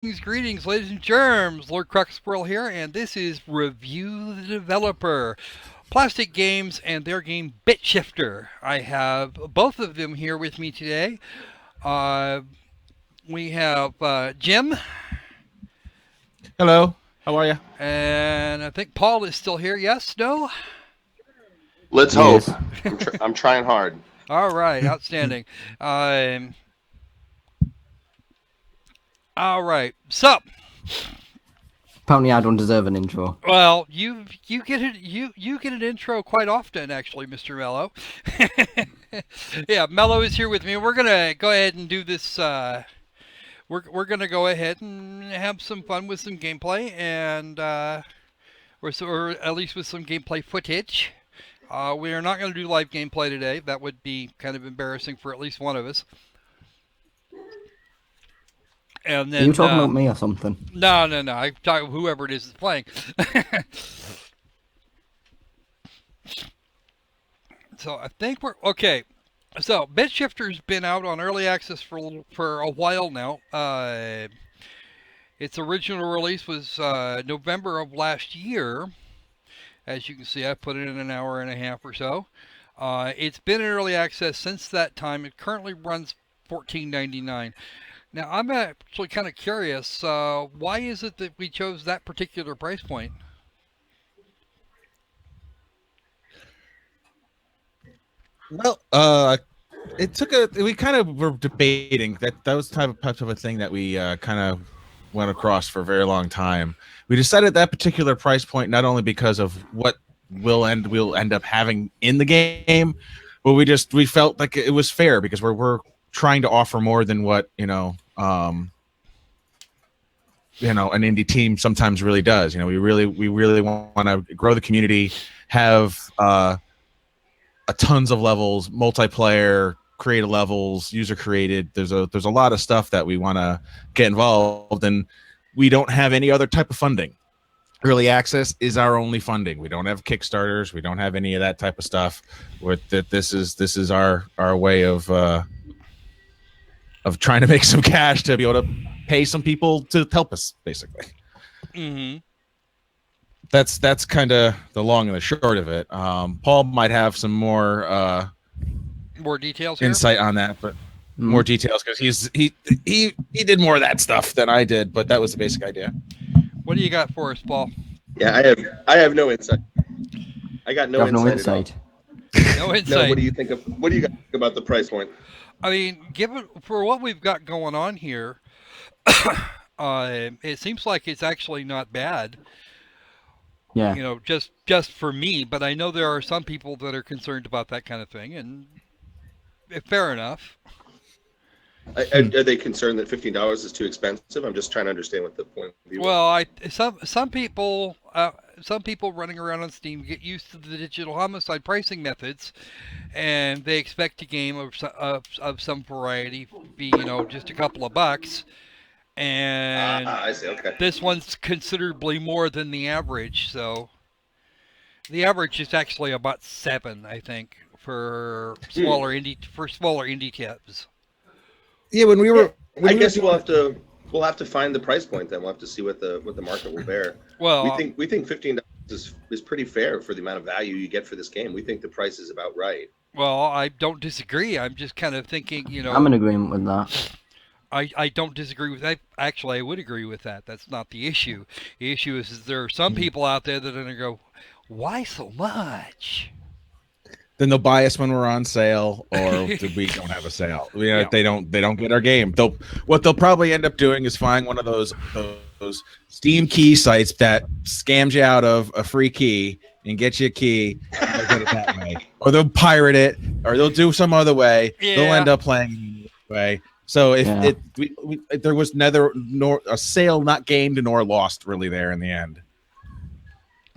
Greetings, ladies and germs. Lord Crocosquirrel here, and this is Review the Developer. Plastic Games and their game Bit Shifter. I have both of them here with me today. Uh, we have Jim, Hello, how are you? and I think Paul is still here. Yes? No? Let's hope. Yes. I'm trying hard. All right, outstanding. Um, all right, so Apparently, I don't deserve an intro. well, you get it you get an intro quite often, actually, Mr. Mellow. Yeah, Mellow is here with me. We're gonna go ahead and do this. We're gonna go ahead and have some fun with some gameplay, and or at least with some gameplay footage. We are not going to do live gameplay today. That would be kind of embarrassing for at least one of us. And Are you then talking about me or something? no, no, no. I talk whoever it is that's playing. So I think we're okay. So Bit Shifter's been out on early access for a while now. Its original release was November of last year. As you can see, I put it in an hour and a half or so. It's been in early access since that time. It currently runs $14.99. Now I'm actually kind of curious. Why is it that we chose that particular price point? Well, it took a. We kind of were debating that was type of a thing that we kind of went across for a very long time. We decided that particular price point not only because of what we'll end up having in the game, but we felt like it was fair because we're trying to offer more than what an indie team sometimes really does. We really want to grow the community, have tons of levels, multiplayer, creative levels, user created. There's a lot of stuff that we want to get involved, and we don't have any other type of funding. Early access is our only funding. We don't have Kickstarters. We don't have any of that type of stuff. This is our way of trying to make some cash to be able to pay some people to help us, basically. Mm-hmm. That's kind of the long and the short of it. Paul might have some more Details here? insight on that, but more details because he did more of that stuff than I did, but that was the basic idea. What do you got for us, Paul? Yeah, I have no insight. I got no insight. No insight. No, what do you think about the price point? I mean, given for what we've got going on here, it seems like it's actually not bad. Yeah. Just for me, but I know there are some people that are concerned about that kind of thing, and fair enough. Are they concerned that $15 is too expensive? I'm just trying to understand what the point of view. Well, some people running around on Steam get used to the digital homicide pricing methods, and they expect a game of some variety be just a couple of bucks, and I see. Okay. this one's considerably more than the average. So the average is actually about 7, I think, for smaller indie tips. Yeah, I guess we'll have to find the price point then. We'll have to see what the market will bear. Well, we think $15 is pretty fair for the amount of value you get for this game. We think the price is about right. Well, I don't disagree. I'm just kind of thinking, I'm in agreement with that. I don't disagree with that. Actually, I would agree with that. That's not the issue. The issue is there are some people out there that are going to go, why so much? Then they'll buy us when we're on sale, or we don't have a sale. Yeah. They don't get our game. What they'll probably end up doing is find one of those Steam key sites that scams you out of a free key and get you a key. And they'll get it that way, or they'll pirate it, or they'll do some other way. Yeah. They'll end up playing the way. So if there was neither nor a sale not gained nor lost really there in the end.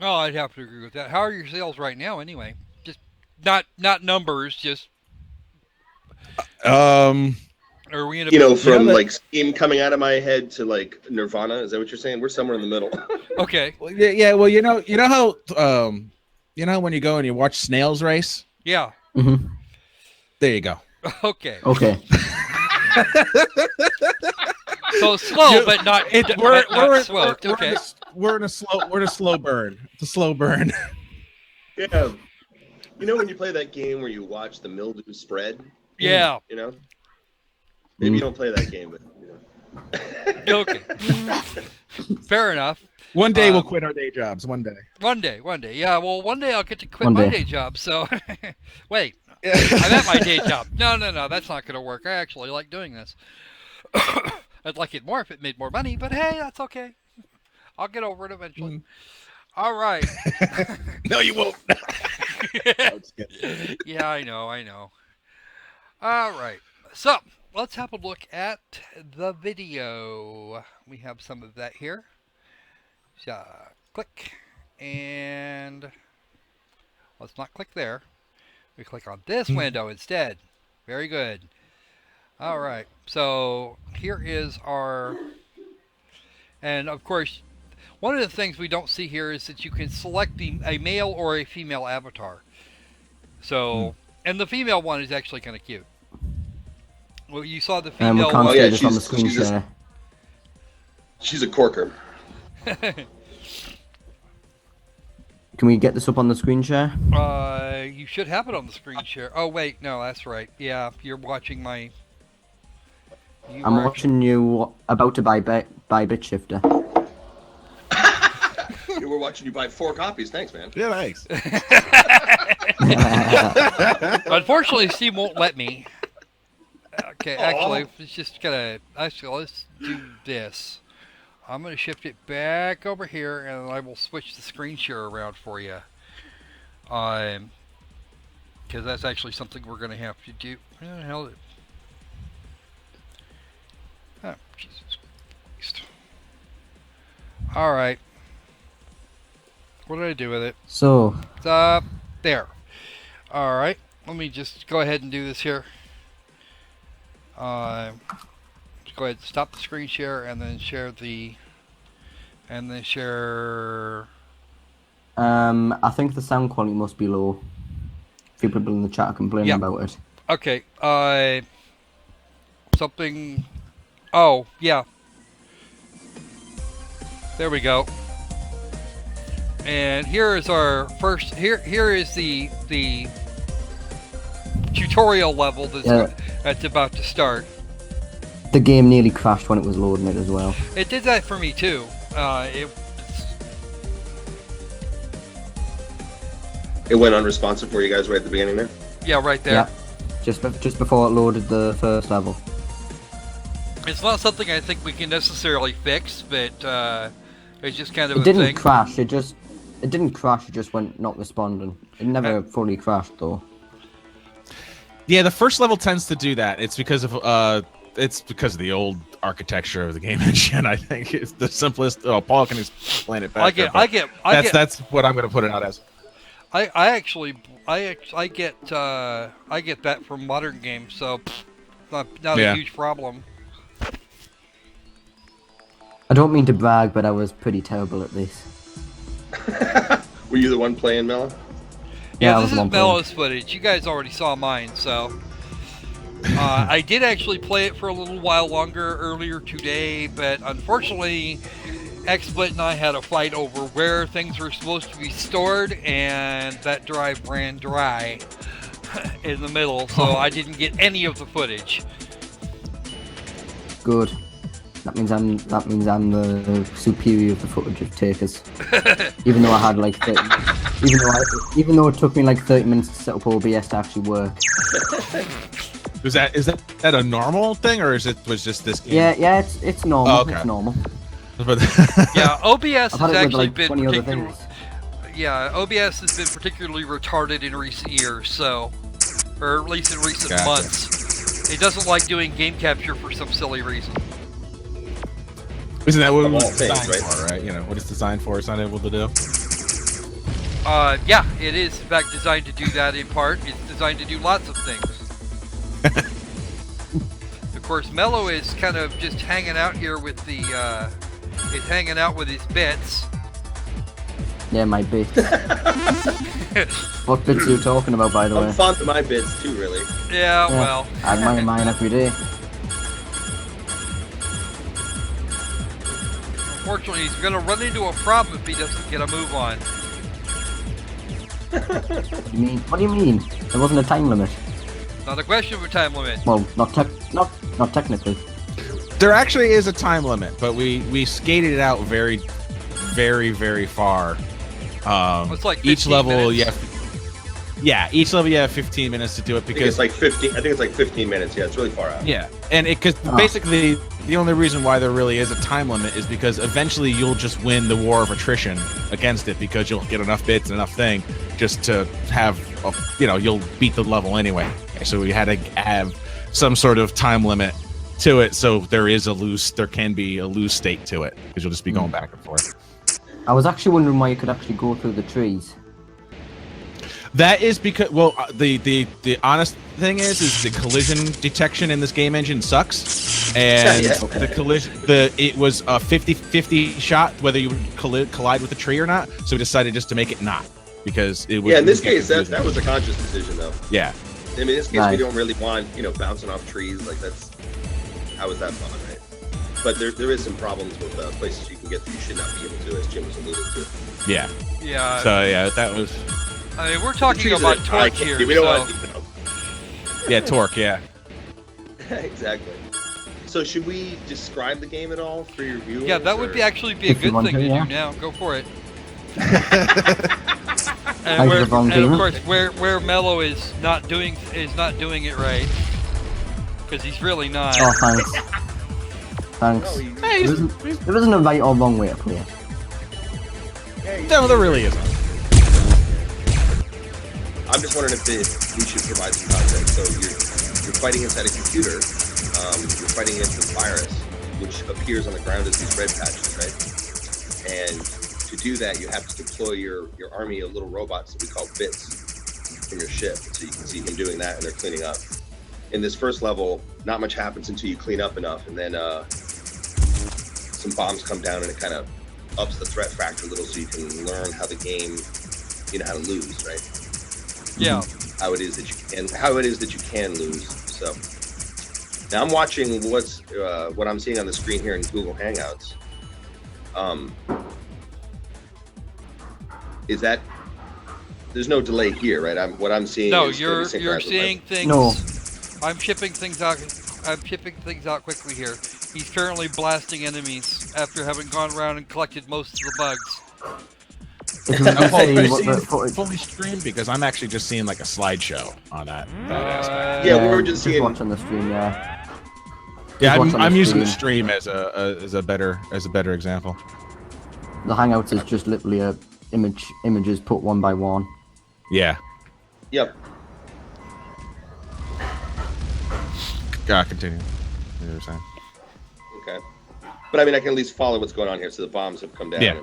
Oh, I'd have to agree with that. How are your sales right now, anyway? Just not numbers, just. Are we in a from like Steam coming out of my head to like Nirvana? Is that what you're saying? We're somewhere in the middle. Okay. Well, yeah. Well, you know how when you go and you watch snails race. Yeah. Mm-hmm. There you go. Okay. Okay. So slow, but not smoked. Okay. We're in a slow burn. It's a slow burn. Yeah. You know when you play that game where you watch the mildew spread? Yeah. You know? Maybe you don't play that game, but you know. Okay. Fair enough. One day we'll quit our day jobs. One day. One day. Yeah, well, one day I'll get to quit One my day. day job. So, wait, I'm at my day job. No, that's not going to work. I actually like doing this. I'd like it more if it made more money, but hey, that's okay. I'll get over it eventually. All right. No, you won't. Yeah, I know. All right. So, let's have a look at the video. We have some of that here. Click. And let's not click there. We click on this window instead. Very good. All right. So, here is our... And, of course, one of the things we don't see here is that you can select a male or a female avatar. So, and the female one is actually kind of cute. Well, you saw the We female can't one. see yeah, this on the she's- screen she's a- share. She's a corker. Can we get this up on the screen share? You should have it on the screen share. Oh, wait, no, that's right. Yeah, you're watching my... I'm watching you about to buy Bit Shifter. Yeah, we're watching you buy 4 copies. Thanks, man. Yeah, thanks. Unfortunately, Steve won't let me. Okay, actually, it's just gonna... Actually, let's do this. I'm gonna shift it back over here, and I will switch the screen share around for you. Because that's actually something we're gonna have to do. Where the hell did... Oh, Jesus Christ. Alright. What did I do with it? So, It's up there. Alright. Let me just go ahead and do this here. Just go ahead and stop the screen share and then share the... And then share... I think the sound quality must be low. A few people in the chat are complaining Yeah. about it. Okay. Something... Oh, yeah. There we go. And here is our first... Here is the tutorial level that's about to start. The game nearly crashed when it was loading it as well. It did that for me too. It went unresponsive for you guys right at the beginning there. Yeah, right there. Yeah. Just before it loaded the first level. It's not something I think we can necessarily fix, but it's just kind of It a didn't thing. crash. It didn't crash. It just went not responding. It never fully crashed though. Yeah, the first level tends to do that. It's because of the old architecture of the game engine. I think it's the simplest. Oh, Paul can explain it better. That's what I'm going to put it out as. I get that from modern games, so not Yeah. a huge problem. I don't mean to brag, but I was pretty terrible at this. Were you the one playing, Mellow? Yeah, I this was is one Mellow's footage. You guys already saw mine, so I did actually play it for a little while longer earlier today, but unfortunately, XSplit and I had a fight over where things were supposed to be stored, and that drive ran dry in the middle, so I didn't get any of the footage. Good. That means I'm the superior of the footage of takers. Even though I had like 30, even though it took me like 30 minutes to set up OBS to actually work. Is that a normal thing, or was just this game? Yeah, it's normal. Oh, okay. It's normal. Yeah, OBS I've has had it with actually like been 20 other particularly. things. Yeah, OBS has been particularly retarded in recent years, so, or at least in recent Gotcha. months. It doesn't like doing game capture for some silly reason. Isn't that what it Of was all things, designed right? for, right? You know, what it's designed for, it's not able to do. Yeah, it is in fact designed to do that in part. It's designed to do lots of things. Of course, Mellow is kind of just hanging out here with the, he's hanging out with his bits. Yeah, my bits. What bits are you talking about, by the way? I'm fond of my bits too, really. Yeah, well. I admire mine every day. unfortunately, he's going to run into a problem if he doesn't get a move on. What do you mean? There wasn't a time limit. Not a question of a time limit. Well, not technically. There actually is a time limit, but we skated it out very, very, very far. It's like each 15 level, minutes. each level you have 15 minutes to do it I think because it's like 15. I think it's like 15 minutes. Yeah, it's really far out. yeah, and because basically the only reason why there really is a time limit is because eventually you'll just win the war of attrition against it because you'll get enough bits and enough thing just to have you'll beat the level anyway. So we had to have some sort of time limit to it, so there can be a loose state to it because you'll just be going back and forth. I was actually wondering why you could actually go through the trees. That is because, well, the honest thing is the collision detection in this game engine sucks, and the collision, it was a 50-50 shot whether you would collide with the tree or not. So we decided just to make it not because it was. Yeah, in this case, that was a conscious decision though. Yeah. I mean, in this case, we don't really want bouncing off trees like that's. How is that fun, right? But there is some problems with places you can get that you should not be able to, as Jim was alluding to. Yeah. Yeah. So yeah, that was. I mean, we're talking about torque here. We don't want. Yeah, torque. Yeah. Exactly. So should we describe the game at all for your viewers? Yeah, that would actually be a good thing to do now. Go for it. and of course, where Mellow is not doing it right, because he's really not. Oh, thanks. Thanks. There isn't a right or wrong way to play it. No, there really isn't. I'm just wondering if we should provide some context. So you're fighting inside a computer. You're fighting against this virus, which appears on the ground as these red patches, right? And to do that, you have to deploy your army of little robots that we call bits from your ship. So you can see him doing that, and they're cleaning up. In this first level, not much happens until you clean up enough, and then some bombs come down, and it kind of ups the threat factor a little, so you can learn how the game, how to lose, right? Yeah. How it is that you can lose. So now I'm watching what I'm seeing on the screen here in Google Hangouts. Is that there's no delay here, right? What I'm seeing. No, is you're seeing things. No. I'm shipping things out quickly here. He's currently blasting enemies after having gone around and collected most of the bugs. Fully streamed because I'm actually just seeing like a slideshow on that aspect. Yeah, we were just seeing. Watching the stream, yeah. Yeah, I'm using the stream as a better example. The Hangouts is just literally images put one by one. Yeah. Yep. Continue. You were saying. Okay. But I mean, I can at least follow what's going on here. So the bombs have come down. Yeah.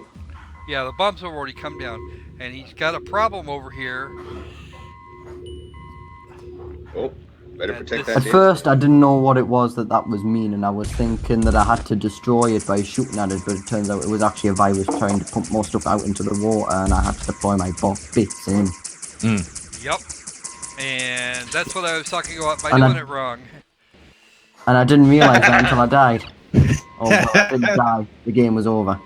Yeah, the bombs have already come down, and he's got a problem over here. Oh, better protect that. At first, I didn't know what it was that was mean, and I was thinking that I had to destroy it by shooting at it, but it turns out it was actually a virus trying to pump more stuff out into the water, and I had to deploy my bits in. Yep. And that's what I was talking about by doing it wrong. And I didn't realize that until I died. Oh, well, I didn't die. The game was over.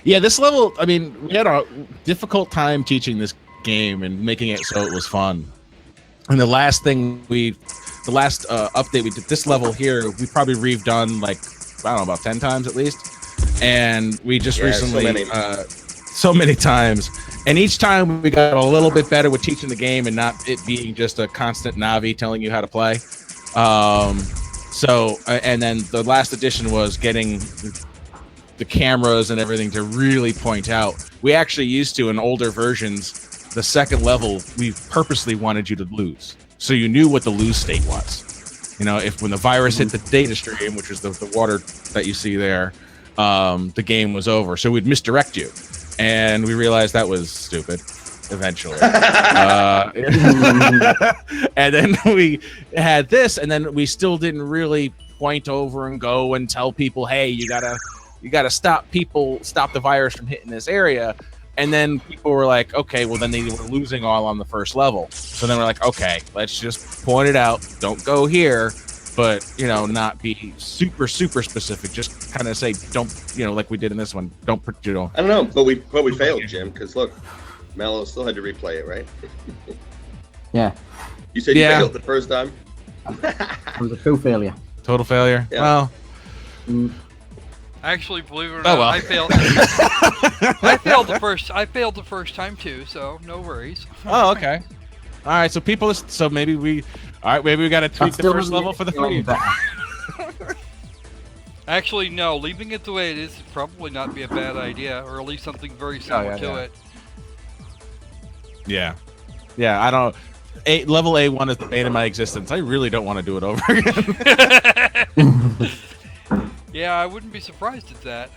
Yeah, this level, I mean, we had a difficult time teaching this game and making it so it was fun. And the last update we did this level here, we probably redone like, I don't know, about 10 times at least. And we just recently, so many times. And each time we got a little bit better with teaching the game and not it being just a constant Navi telling you how to play. And then the last edition was getting the cameras and everything to really point out. We actually used to, in older versions, the second level, we purposely wanted you to lose. So you knew what the lose state was. If when the virus hit the data stream, which is the water that you see there, the game was over. So we'd misdirect you. And we realized that was stupid eventually. And then we had this, and then we still didn't really point over and go and tell people, hey, you gotta stop the virus from hitting this area. And then people were like, okay, well then they were losing all on the first level. So then we're like, okay, let's just point it out. Don't go here, but not be super specific. Just kind of say don't, like we did in this one. Don't, I don't know, but we failed, Jim, because look, Mellow still had to replay it, right? Yeah. You said you failed the first time. It was a true failure. Total failure. Yeah. Well. Actually, believe it or not, well. I failed. I failed the first time too, so no worries. Oh, okay. All right, so maybe we got to tweak the first level for the 3D. Actually, no, leaving it the way it is would probably not be a bad idea, or at least something very similar to it. Yeah. Yeah, I don't. Level A1 is the bane of my existence. I really don't want to do it over again. Yeah, I wouldn't be surprised at that.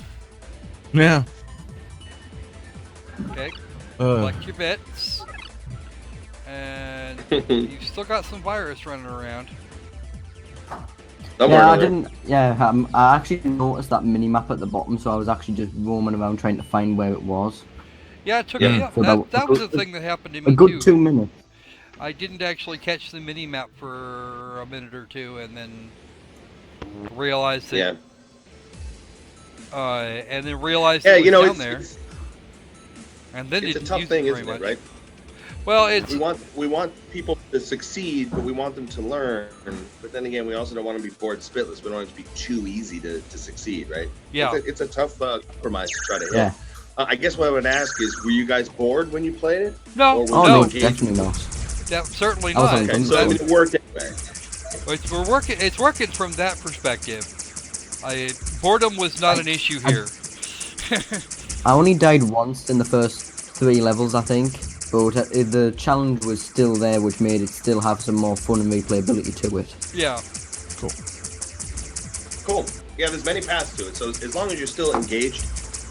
Yeah. Okay. Collect your bits. And you've still got some virus running around. I actually noticed that mini map at the bottom, so I was actually just roaming around trying to find where it was. Yeah, it took me up. So that was the thing that happened to me a good too. 2 minutes. I didn't actually catch the mini map for a minute or two, and then realized that. Yeah. And then realized Yeah, it was down it's, there. it's, And then it's a didn't tough use thing, it very isn't it? much. Right? Well, it's We want people to succeed, but we want them to learn. But then again, we also don't want to be bored spitless. We don't want it to be too easy to succeed, right? Yeah. It's a tough compromise to try to hit. Yeah. I guess what I would ask is, were you guys bored when you played it? no, Or were Oh you no, engaged? definitely not. certainly I was not. on Okay, so I mean, it worked anyway. It's working from that perspective. Boredom was not an issue here. I only died once in the first 3 levels, I think, but the challenge was still there, which made it still have some more fun and replayability to it. Yeah. Cool. Yeah, there's many paths to it. So as long as you're still engaged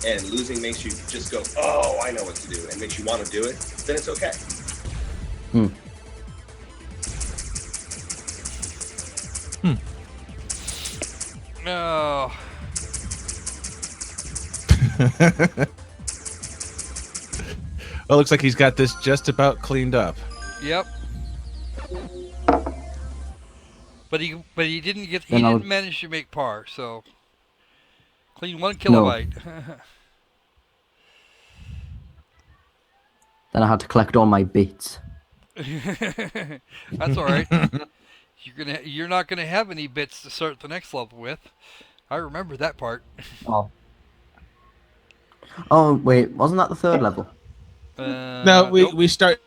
and losing makes you just go, oh, I know what to do, and makes you want to do it, then it's okay. Oh. Well, looks like he's got this just about cleaned up. Yep. But he didn't manage to make par, so clean 1 kilobyte. Then I had to collect all my bits. That's all right. You're not gonna have any bits to start the next level with. I remember that part. Oh wait, wasn't that the 3rd level? No, nope. we start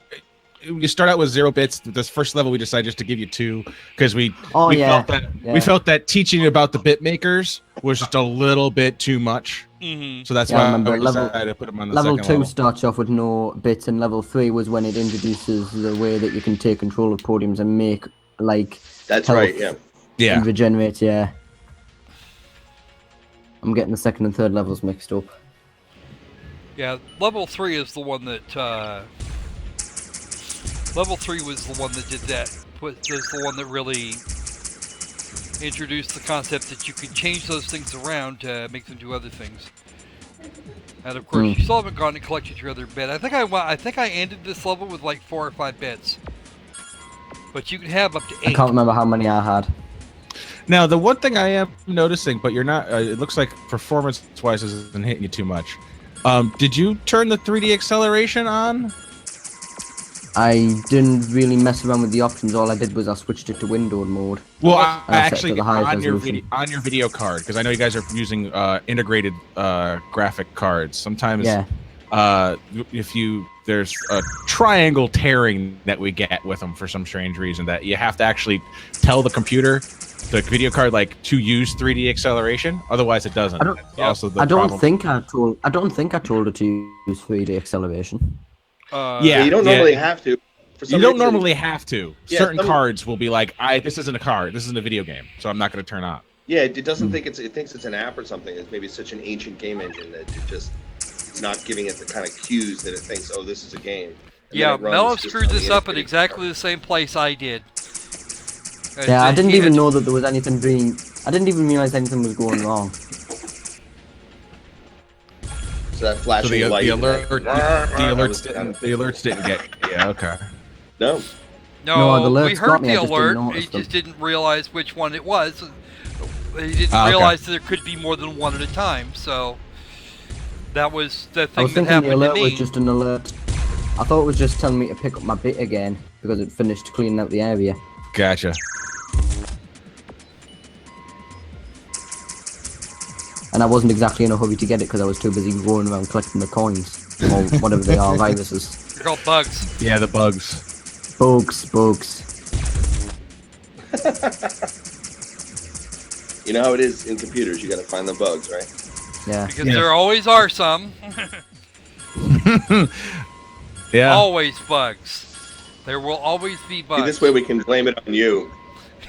out with 0 bits. This first level we decided just to give you 2 because we felt that teaching about the bit makers was just a little bit too much. Mm-hmm. So that's Yeah, I why remember we decided to put them on the Level second 2 level. starts off with no bits, and level 3 was when it introduces the way that you can take control of podiums and make That's health right, yeah. Yeah. and regenerate. Yeah, I'm getting the 2nd and 3rd levels mixed up. Yeah, level 3 is the one that level 3 was the one that did that. Was the one that really introduced the concept that you could change those things around to make them do other things. And of course, you still haven't gone and collected your other bit. I think I ended this level with like 4 or 5 bits. But you can have up to 8. I can't remember how many I had. Now, the one thing I am noticing, but you're not, it looks like performance-wise isn't hitting you too much. Did you turn the 3D acceleration on? I didn't really mess around with the options. All I did was I switched it to windowed mode. Well, I set it actually, to the highest on your resolution. video card, because I know you guys are using integrated graphic cards. Sometimes, there's a triangle tearing that we get with them for some strange reason that you have to actually tell the computer, the video card, to use 3D acceleration. Otherwise, it doesn't. I don't think I told it to use 3D acceleration. You don't normally have to. You don't normally have to. Yeah, Certain cards will be like, this isn't a card. This isn't a video game, so I'm not going to turn on. Yeah, it doesn't think it thinks it's an app or something. It's maybe such an ancient game engine that it's not giving it the kind of cues that it thinks, oh, this is a game. And Yeah, then it runs Mellow just screwed on the this up at integrated exactly card. the same place I did. Yeah, I didn't even know that there was anything being. I didn't even realize anything was going wrong. So that flashing light. The alerts didn't get. Yeah, okay. No. No, the we alerts heard got me, the I just didn't alert. notice He them. just didn't realize which one it was. He didn't Okay. realize that there could be more than one at a time. So that was the I thing was that thinking the happened to alert was me. just an alert. I thought it was just telling me to pick up my bit again because it finished cleaning out the area. Gotcha. And I wasn't exactly in a hurry to get it because I was too busy going around collecting the coins. Or whatever they are, viruses. They're called bugs. Yeah, the bugs. Bugs. You know how it is in computers. You got to find the bugs, right? Yeah. Because Yeah. there always are some. Yeah. Always bugs. There will always be See, bugs. this way we can blame it on you.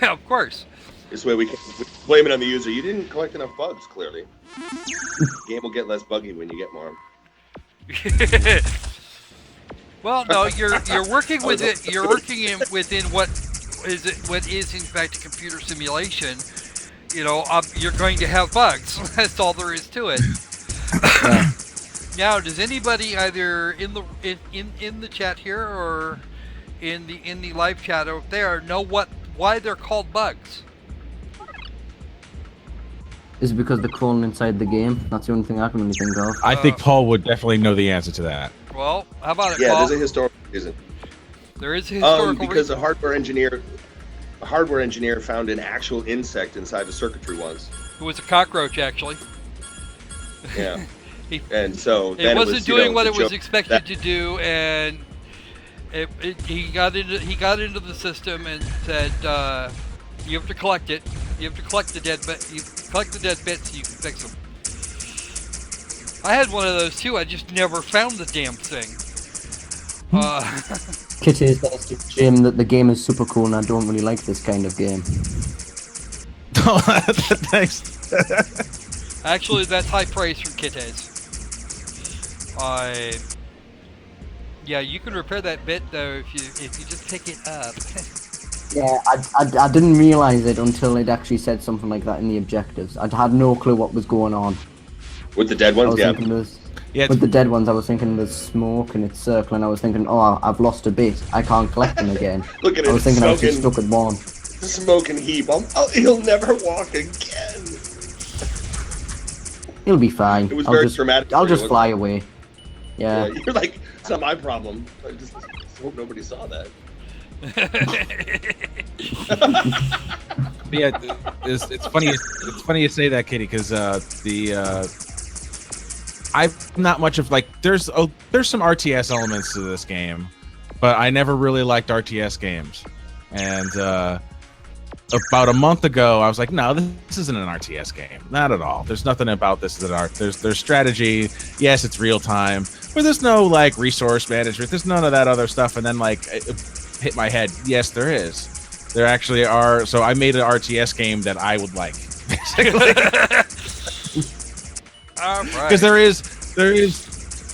Yeah, of course. This way we can blame it on the user. You didn't collect enough bugs, clearly. The game will get less buggy when you get more. Well, no, you're working with it. You're working within what is in fact a computer simulation. You know, you're going to have bugs. That's all there is to it. Yeah. Now, does anybody either in the chat here or in the live chat out there know why they're called bugs? Is it because they're crawling inside the game? That's the only thing I can really think of. I think Paul would definitely know the answer to that. Well, how about it, Yeah, Paul? there's a historical reason. There is a historical Because reason. a hardware engineer found an actual insect inside the circuitry once. It was a cockroach, actually. Yeah. He- And so It then wasn't was, doing what the it was joke expected that- to do, and he got into the system and said, "You have to collect it. You have to collect the dead bits. You collect the dead bits so you can fix them." I had one of those too. I just never found the damn thing. Kitty says to Jim that the game is super cool and I don't really like this kind of game. Thanks. Actually, that's high praise from Kittes. Yeah, you can repair that bit though if you just pick it up. Yeah, I didn't realize it until it actually said something like that in the objectives. I'd had no clue what was going on. With the dead I ones, was yeah. thinking there's, Yeah, with the dead ones, I was thinking there's smoke and it's circling. I was thinking, oh, I've lost a bit. I can't collect them again. Look at I it, was thinking I was just smoking, stuck at one. smoking heap. He'll never walk again. He'll be fine. It was I'll very just, traumatic I'll for you, just wasn't fly it? away. Yeah. You're like, it's not my problem. I just hope nobody saw that. yeah. It's funny. It's funny you say that, Kitty, because I'm not much of like. There's some RTS elements to this game, but I never really liked RTS games. And about a month ago, I was like, no, this isn't an RTS game. Not at all. There's nothing about this that art. There's strategy. Yes, it's real time, but there's no like resource management. There's none of that other stuff. And then like it hit my head. Yes, there is. There actually are. So I made an RTS game that I would like, basically. All right. Because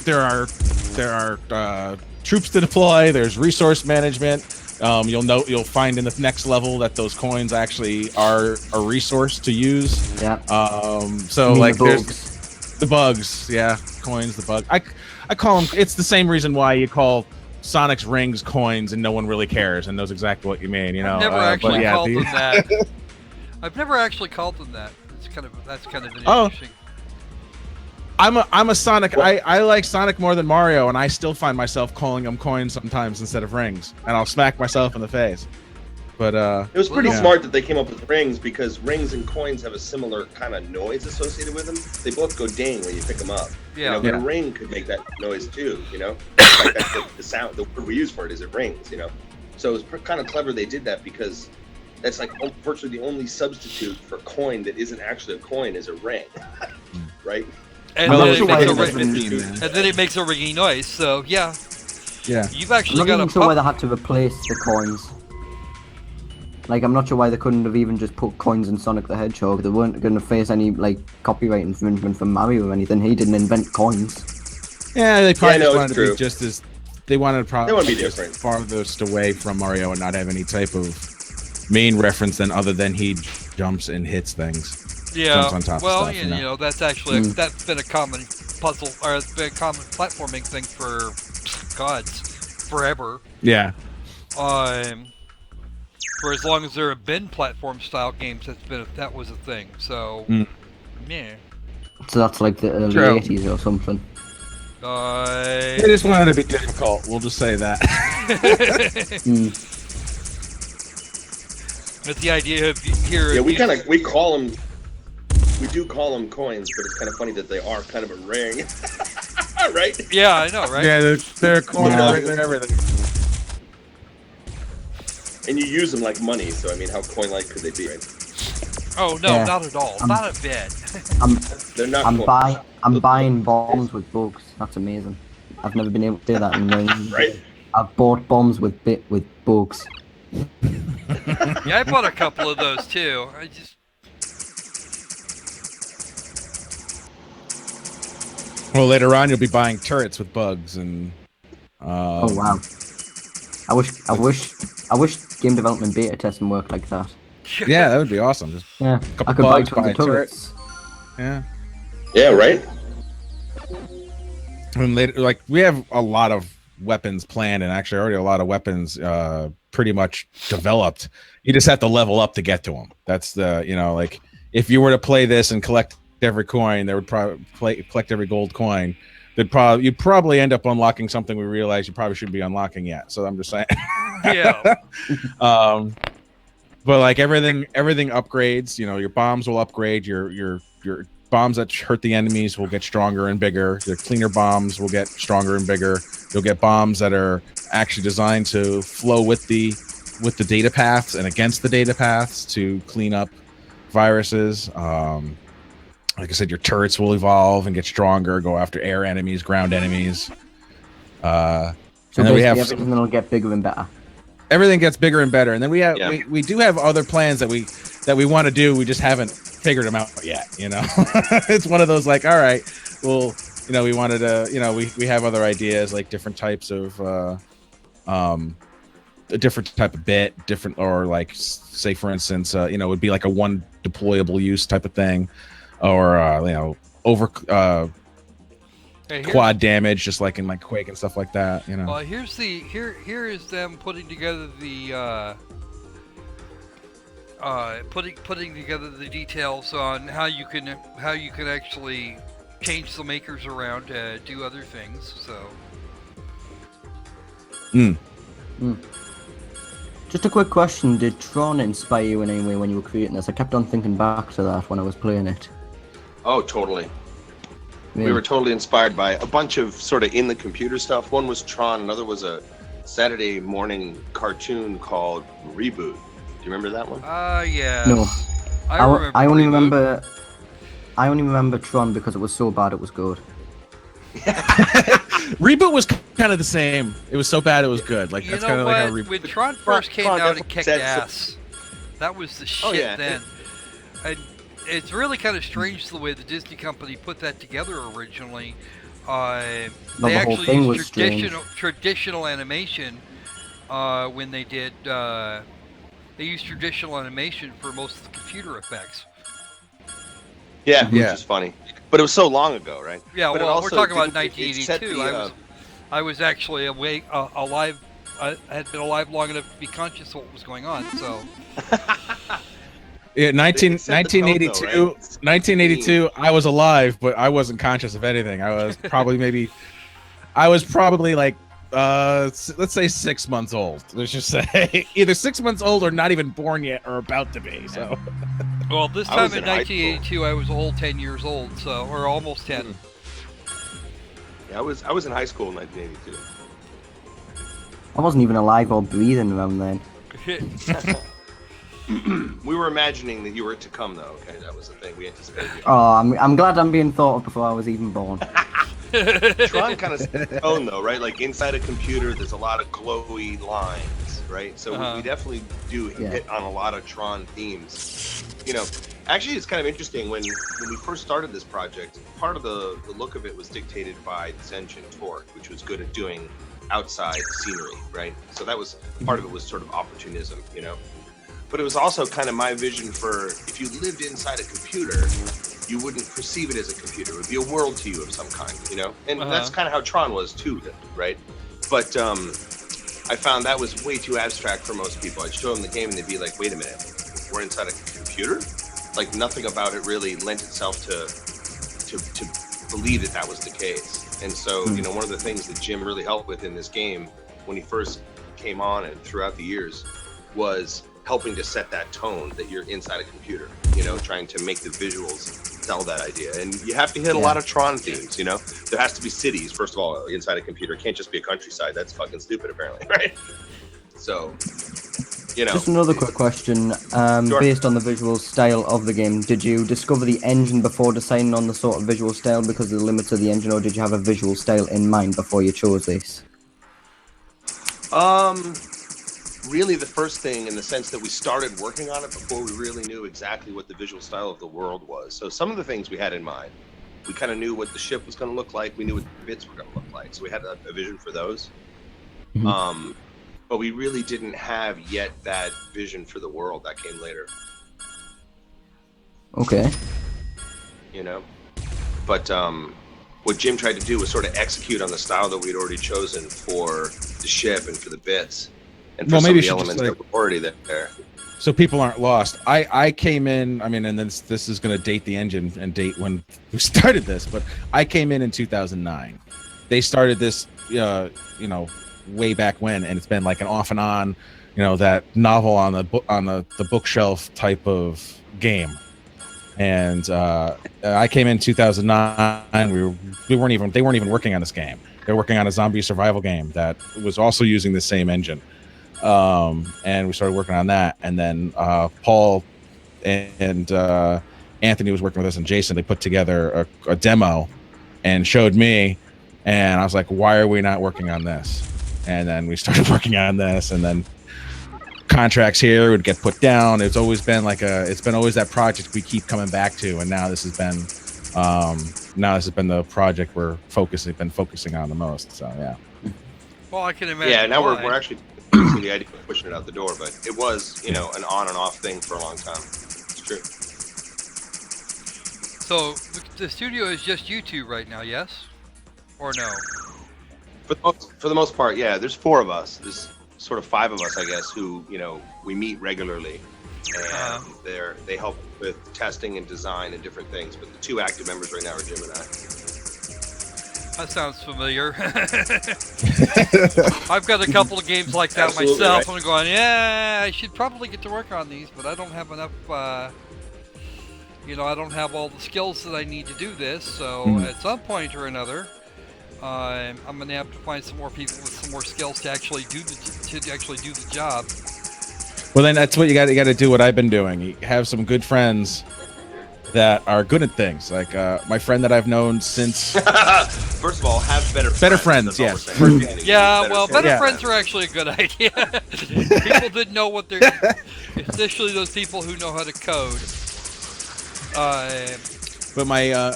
there are troops to deploy. There's resource management. You'll find in the next level that those coins actually are a resource to use. Yeah. So You mean like the there's bugs. the bugs, yeah, coins, the bug. I call them. It's the same reason why you call Sonic's rings coins, and no one really cares and knows exactly what you mean. You know. I've never but actually yeah, called the- them that. I've never actually called them that. That's kind of an Oh. interesting. I'm a Sonic. I like Sonic more than Mario, and I still find myself calling them coins sometimes instead of rings, and I'll smack myself in the face. But It was pretty Yeah. smart that they came up with rings because rings and coins have a similar kind of noise associated with them. They both go ding when you pick them up. Yeah. You know, but Yeah. a ring could make that noise too. You know, like that's the sound. The word we use for it is it rings. You know, so it was kind of clever they did that because that's like virtually the only substitute for coin that isn't actually a coin is a ring, right? And Well, then, it's it why makes a it ri- doesn't mean that. and then it makes a ringing noise. So yeah, yeah. you've I'm actually not got even a sure why pup. they had to replace the coins. Like, I'm not sure why they couldn't have even just put coins in Sonic the Hedgehog. They weren't going to face any, like, copyright infringement from Mario or anything. He didn't invent coins. Yeah, they probably no, just it's wanted to true. be just as they wanted probably They wanna be just different. farthest away from Mario and not have any type of main reference than other than he jumps and hits things. Yeah. jumps on top of Well, stuff, you you know? know, that's actually Mm. that's been a common puzzle or it's been a common platforming thing for gods forever. Yeah. For as long as there have been platform style games, that was a thing. So, yeah. So that's like the early True. 80s or something. They just wanted to be difficult. We'll just say that. But the idea of here. Yeah, we call them. We do call them coins, but it's kind of funny that they are kind of a ring, right? Yeah, I know, right? Yeah, they're coin Yeah. and everything. And you use them like money, so I mean, how coin-like could they be? Right? Oh no, Yeah. not at all. Not a bit. They're not. I'm buying bombs with bugs. That's amazing. I've never been able to do that in millions. Right? I've bought bombs with bugs. Yeah, I bought a couple of those too. I just. Well, later on, you'll be buying turrets with bugs and. Oh wow! I wish game development beta testing worked like that. Yeah, that would be awesome. Just Yeah, couple I could buy bugs, tons buy of turrets. yeah. Yeah, right. And later, like we have a lot of weapons planned, and actually already a lot of weapons pretty much developed. You just have to level up to get to them. That's the like if you were to play this and collect every coin, there would probably collect every gold coin. You'd probably end up unlocking something we realize you probably shouldn't be unlocking yet. So I'm just saying. Yeah. But like everything upgrades. Your bombs will upgrade. Your bombs that hurt the enemies will get stronger and bigger. Your cleaner bombs will get stronger and bigger. You'll get bombs that are actually designed to flow with the data paths and against the data paths to clean up viruses. Like I said, your turrets will evolve and get stronger, go after air enemies, ground enemies. So and then basically we have everything will get bigger and better. everything gets bigger and better. And then we have Yeah. we do have other plans that we want to do. We just haven't figured them out yet. It's one of those like, all right, well, we wanted to, we have other ideas like different types of a different type of bit, different or like say for instance, would be like a one deployable use type of thing, or over Hey, quad damage, just like in like Quake and stuff like that. Well, here is them putting together the putting together the details on how you can actually change the makers around to do other things. So. Just a quick question: did Tron inspire you in any way when you were creating this? I kept on thinking back to that when I was playing it. Oh, totally. Yeah. We were totally inspired by a bunch of sort of in the computer stuff. One was Tron, another was a Saturday morning cartoon called Reboot. Do you remember that one? Yeah. No. I only Reboot. remember Tron because it was so bad it was good. Reboot was kind of the same. It was so bad it was good. Like You that's know kind of like how what? Reboot. When Tron first came Tron out, it definitely kicked said ass. That was the shit yeah. then. And it's really kind of strange the way the Disney company put that together originally. They the whole actually thing used was strange. traditional animation when they did. They used traditional animation for most of the computer effects. Yeah, Yeah. which is funny. But it was so long ago, right? Yeah, But it well, also we're talking about didn't- it set 1982. the, I was actually alive. I had been alive long enough to be conscious of what was going on. So. Yeah, It set the tone, though, 1982. right? 1982. I was alive, but I wasn't conscious of anything. I was probably like let's say 6 months old. Let's just say either 6 months old or not even born yet or about to be. So. Well, this I time was in in high 1982, I was a whole 10 years old, so or almost 10. Yeah, I was in high school in 1982. I wasn't even alive or breathing around then. We were imagining that you were to come, though. Okay, that was the thing we anticipated. Oh, I'm glad I'm being thought of before I was even born. Tron kind of set the tone, though, right? Like inside a computer, there's a lot of glowy lines, right? So we definitely do hit on a lot of Tron themes. Actually, it's kind of interesting when we first started this project. Part of the look of it was dictated by this engine Torque, which was good at doing outside scenery, right? So that was part of it was sort of opportunism, But it was also kind of my vision for if you lived inside a computer, you wouldn't perceive it as a computer. It would be a world to you of some kind, And that's kind of how Tron was too, right? But I found that was way too abstract for most people. I'd show them the game and they'd be like, wait a minute, we're inside a computer? Like nothing about it really lent itself to believe that was the case. And so, you know, one of the things that Jim really helped with in this game when he first came on and throughout the years was helping to set that tone that you're inside a computer, you know, trying to make the visuals tell that idea. And you have to hit a lot of Tron themes, you know. There has to be cities, first of all, inside a computer. It can't just be a countryside. That's fucking stupid, apparently, right? So, you know. Just another quick question. Sure. Based on the visual style of the game, did you discover the engine before deciding on the sort of visual style because of the limits of the engine, or did you have a visual style in mind before you chose this? Really the first thing, in the sense that we started working on it before we really knew exactly what the visual style of the world was. So some of the things we had in mind, we kind of knew what the ship was going to look like. We knew what the bits were going to look like. So we had a vision for those. But we really didn't have yet that vision for the world. That came later. Okay. You know? But what Jim tried to do was sort of execute on the style that we'd already chosen for the ship and for the bits. And for some of the elements that were already there. So people aren't lost. I came in, I mean, and this is going to date the engine and date when we started this, but I came in 2009. They started this, you know, way back when, and it's been like an off and on, you know, that novel on the bookshelf type of game. And I came in 2009. They weren't even working on this game. They were working on a zombie survival game that was also using the same engine. And we started working on that, and then Paul and Anthony was working with us, and Jason, they put together a demo and showed me, and I was like, why are we not working on this? And then we started working on this, and then contracts here would get put down. It's always been always that project we keep coming back to, and now this has been the project we're focusing on the most. So yeah. Well, I can imagine. Yeah, now we're actually the idea of pushing it out the door, but it was, you know, an on and off thing for a long time. It's true. So the studio is just you two right now, yes? Or no? For the most part, yeah. There's 4 of us. There's sort of 5 of us, I guess, who, you know, we meet regularly, and they help with testing and design and different things. But the 2 active members right now are Jim and I. That sounds familiar. I've got a couple of games like that Absolutely, myself, right? and I'm going, yeah, I should probably get to work on these, but I don't have enough, you know, I don't have all the skills that I need to do this, so at some point or another, I'm going to have to find some more people with some more skills to actually do the job. Well, then that's what you got to do. What I've been doing, you have some good friends that are good at things. Like my friend that I've known since. First of all, have better friends. Yes. Yeah, well, better friends are actually a good idea. People that know what they're, especially those people who know how to code. But my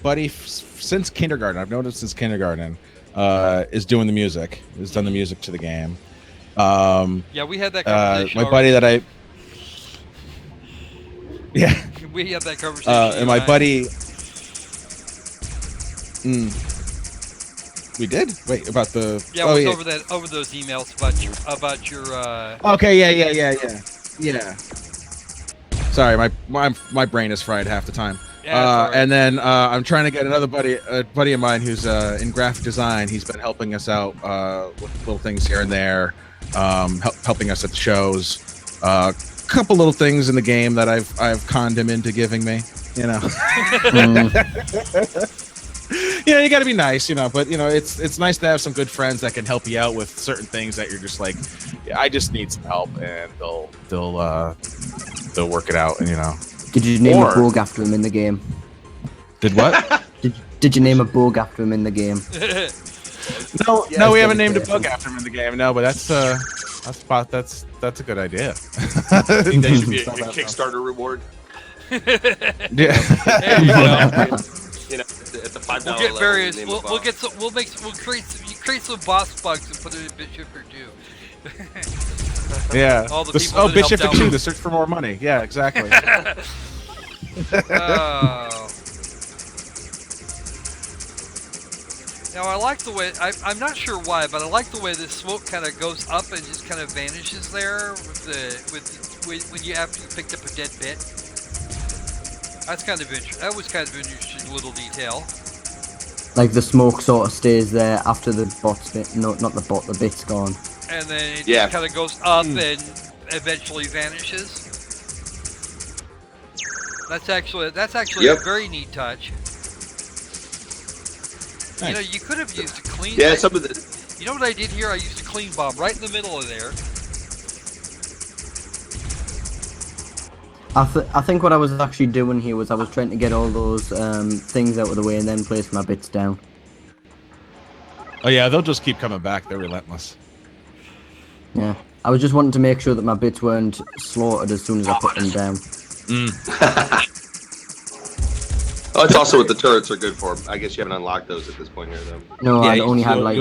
buddy since kindergarten, I've known him since kindergarten, is doing the music. Has done the music to the game. Yeah, we had that conversation. My buddy that I. Yeah. We had that conversation. And my buddy. We did? Wait, about the. Yeah, it was over those emails about your. Okay, yeah. Sorry, my brain is fried half the time. Yeah, right. And then I'm trying to get a buddy of mine who's in graphic design. He's been helping us out with little things here and there, helping us at the shows. Couple little things in the game that I've conned him into giving me, you know. You know, you got to be nice, you know. But you know, it's nice to have some good friends that can help you out with certain things that you're just like, yeah, I just need some help, and they'll work it out, and you know. Did you name a bug after him in the game? Did what? Did you name a bug after him in the game? No, we haven't named a bug after him in the game. No, but that's a good idea. I think that should be a Kickstarter reward. Yeah. There you go. You know, at the $5 We'll get level, various. name We'll a bug. get some. We'll create some boss bugs and put it in Bitshifter too. Yeah. All the people that Bitshifter helped 2, out. the search for more money. Yeah, exactly. Oh. Now I like the way I'm not sure why, but I like the way this smoke kind of goes up and just kind of vanishes there with when you after you picked up a dead bit. That's kind of interesting. That was kind of an interesting little detail. Like the smoke sort of stays there after the bot's bit. No, not the bot. The bit's gone. And then it Yeah. just kind of goes up and eventually vanishes. That's actually Yep. a very neat touch. Nice. You know, you could have used a clean. Yeah, some of the. You know what I did here? I used a clean bomb right in the middle of there. I think what I was actually doing here was I was trying to get all those things out of the way and then place my bits down. Oh yeah, they'll just keep coming back. They're relentless. Yeah. I was just wanting to make sure that my bits weren't slaughtered as soon as I put them down. Oh, it's also what the turrets are good for. I guess you haven't unlocked those at this point here, though. No, Yeah, I only had like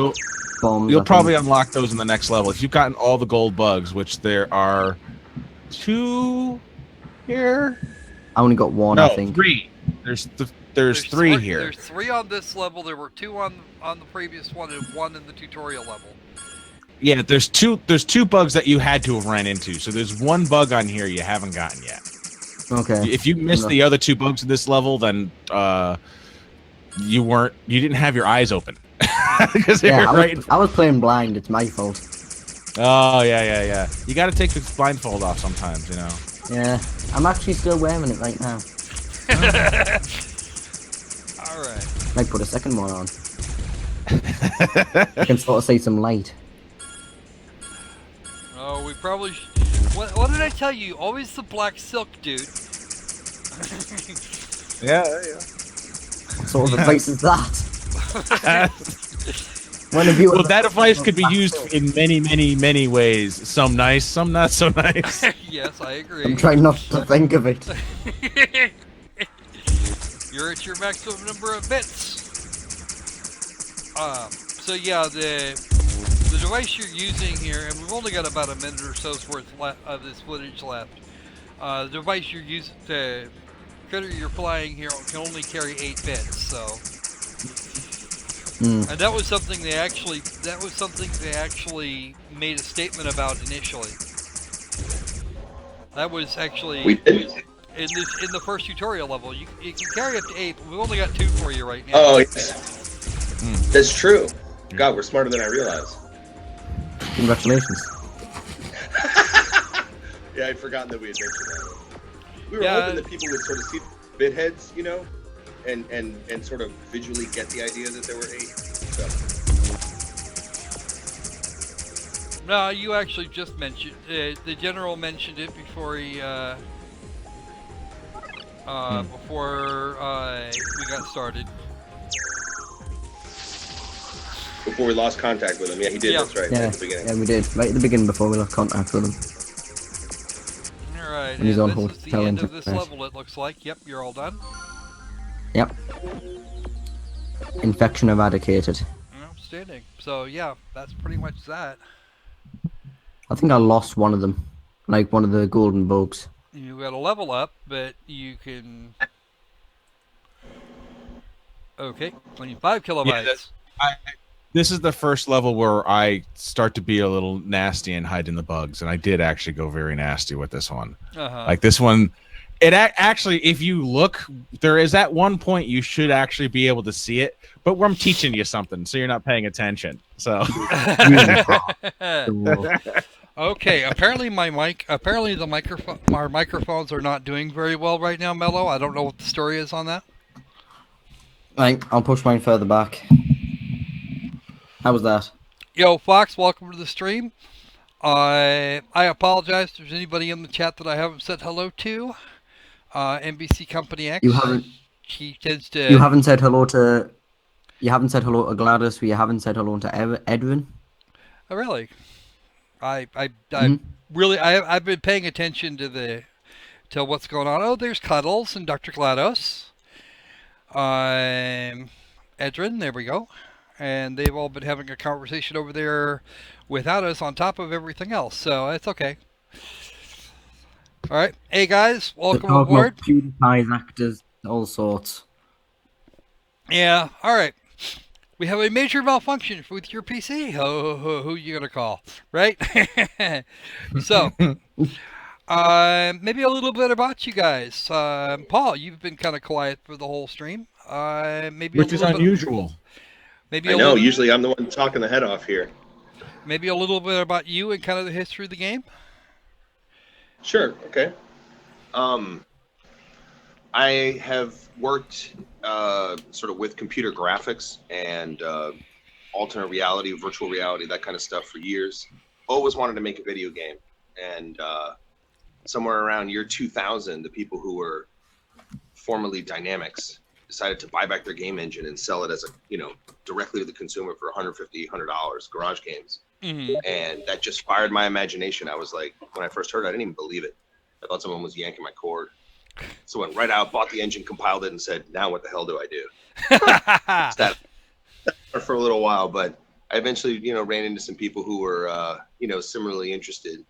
bombs. You'll I probably think. unlock those in the next level if you've gotten all the gold bugs, which there are 2 here. I only got one, No, I think. 3. There's 3 here. There's 3 on this level. There were 2 on the previous one and 1 in the tutorial level. Yeah, there's two bugs that you had to have ran into. So there's 1 bug on here you haven't gotten yet. Okay. If you missed the other 2 bugs in this level, then you didn't have your eyes open. Because they Yeah, were right. I was playing blind. It's my fault. Oh yeah. You got to take the blindfold off sometimes, you know. Yeah. I'm actually still wearing it right now. All right. Might put a second one on. I can sort of see some light. Oh, we probably. What did I tell you? Always the black silk, dude. Yeah. What sort of advice is that? One of you. Well, that advice could be used in many ways. Some nice, some not so nice. Yes, I agree. I'm trying not to think of it. You're at your maximum number of bits. So yeah, the device you're using here, and we've only got about a minute or so's worth of this footage left. The device you're using, the critter you're flying here can only carry 8 bits, so. And that was something they actually made a statement about initially. That was actually We did. in the first tutorial level. You can carry up to 8, but we've only got 2 for you right now. Oh, yes. That's true. God, we're smarter than I realized. Congratulations. Yeah, I'd forgotten that we had mentioned that. We were Yeah. hoping that people would sort of see bit heads, you know, and sort of visually get the idea that there were 8. So. No, you actually just mentioned the general mentioned it before he before we got started. Before we lost contact with him. Yeah, he did. Yeah. That's right. Yeah, At the beginning. yeah, we did. Right at the beginning before we lost contact with him. All right, And he's and on this hold is the telling end to of this press. level. It looks like. Yep, you're all done. Yep. Infection eradicated. Outstanding. So yeah, that's pretty much that. I think I lost one of them. Like one of the golden bugs. You got a level up, but you can. Okay, 25 kilobytes. This is the first level where I start to be a little nasty and hide in the bugs, and I did actually go very nasty with this one. Like this one, it actually, if you look, there is at one point you should actually be able to see it, but I'm teaching you something, so you're not paying attention. So, Okay, apparently our microphones are not doing very well right now, Mellow. I don't know what the story is on that. Right, I'll push mine further back. How was that? Yo, Fox, welcome to the stream. I apologize if there's anybody in the chat that I haven't said hello to. NBC Company X. You haven't. She tends to. You haven't said hello to. You haven't said hello to Gladys. Or you haven't said hello to Edwin. Oh, really? I Mhm. really I've been paying attention to what's going on. Oh, there's Cuddles and Dr. GLaDOS. Edrin, there we go. And they've all been having a conversation over there without us on top of everything else, so it's okay. All right, hey guys, welcome They're talking aboard. about PewDiePie's actors, all sorts. Yeah, all right. We have a major malfunction with your PC. Who you gonna call, right? So, maybe a little bit about you guys. Paul, you've been kind of quiet for the whole stream. Maybe a Which is little bit. unusual. Maybe I a know. little. Usually, I'm the one talking the head off here. Maybe a little bit about you and kind of the history of the game. Sure. Okay. Um, I have worked sort of with computer graphics and alternate reality, virtual reality, that kind of stuff for years. Always wanted to make a video game, and somewhere around year 2000, the people who were formerly Dynamics decided to buy back their game engine and sell it as directly to the consumer for $150, Garage Games. Mm-hmm. And that just fired my imagination. I was like, when I first heard it, I didn't even believe it. I thought someone was yanking my cord. So I went right out, bought the engine, compiled it, and said, now what the hell do I do? That for a little while, but I eventually, ran into some people who were, similarly interested.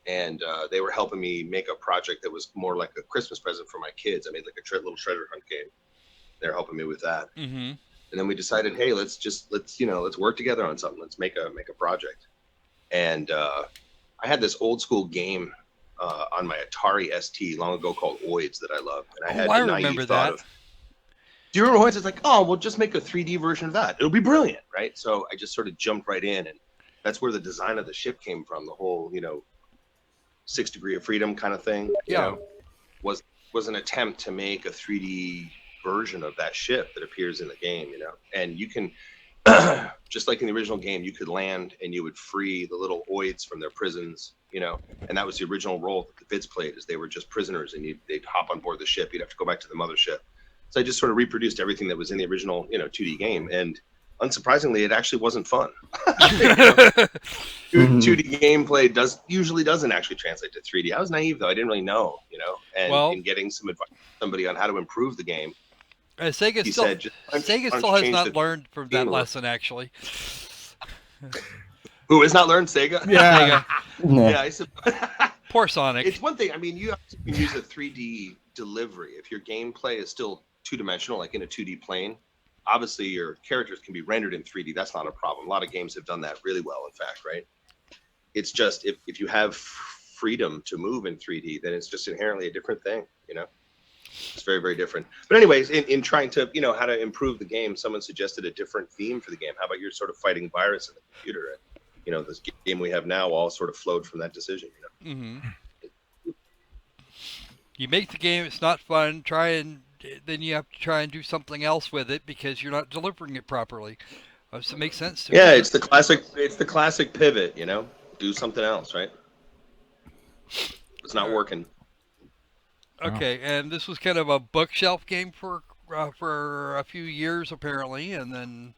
And they were helping me make a project that was more like a Christmas present for my kids. I made like a little treasure hunt game. They're helping me with that. Mm-hmm. And then we decided, hey, let's work together on something. Let's make a project. And I had this old school game on my Atari ST long ago called Oids that I loved. And I had I the naive remember thought that. of, do you remember Oids? It's like, oh, we'll just make a 3D version of that. It'll be brilliant, right? So I just sort of jumped right in, and that's where the design of the ship came from. The whole, 6 Degree of Freedom kind of thing. Yeah. Was an attempt to make a 3D version of that ship that appears in the game, and you can just like in the original game, you could land and you would free the little oids from their prisons, and that was the original role that the Vids played, is they were just prisoners, and they'd hop on board the ship. You'd have to go back to the mothership. So I just sort of reproduced everything that was in the original 2D game, and unsurprisingly, it actually wasn't fun. 2D gameplay usually doesn't actually translate to 3D. I was naive though; I didn't really know, and in getting some advice from somebody on how to improve the game. Sega He still, said, Sega still has not learned from that lesson, actually. Who has not learned? Sega? Yeah. Yeah. Yeah, I suppose. Poor Sonic. It's one thing. I mean, you can use a 3D delivery. If your gameplay is still two-dimensional, like in a 2D plane, obviously your characters can be rendered in 3D. That's not a problem. A lot of games have done that really well, in fact, right? It's just if you have freedom to move in 3D, then it's just inherently a different thing, It's very, very different. But anyways, in trying to, how to improve the game, someone suggested a different theme for the game. How about you're sort of fighting virus in the computer? And, this game we have now all sort of flowed from that decision, Mm-hmm. You make the game, it's not fun, then you have to try and do something else with it because you're not delivering it properly. Does it make sense to me? Yeah, it's the classic pivot, do something else, right? It's not working. Okay, and this was kind of a bookshelf game for a few years apparently, and then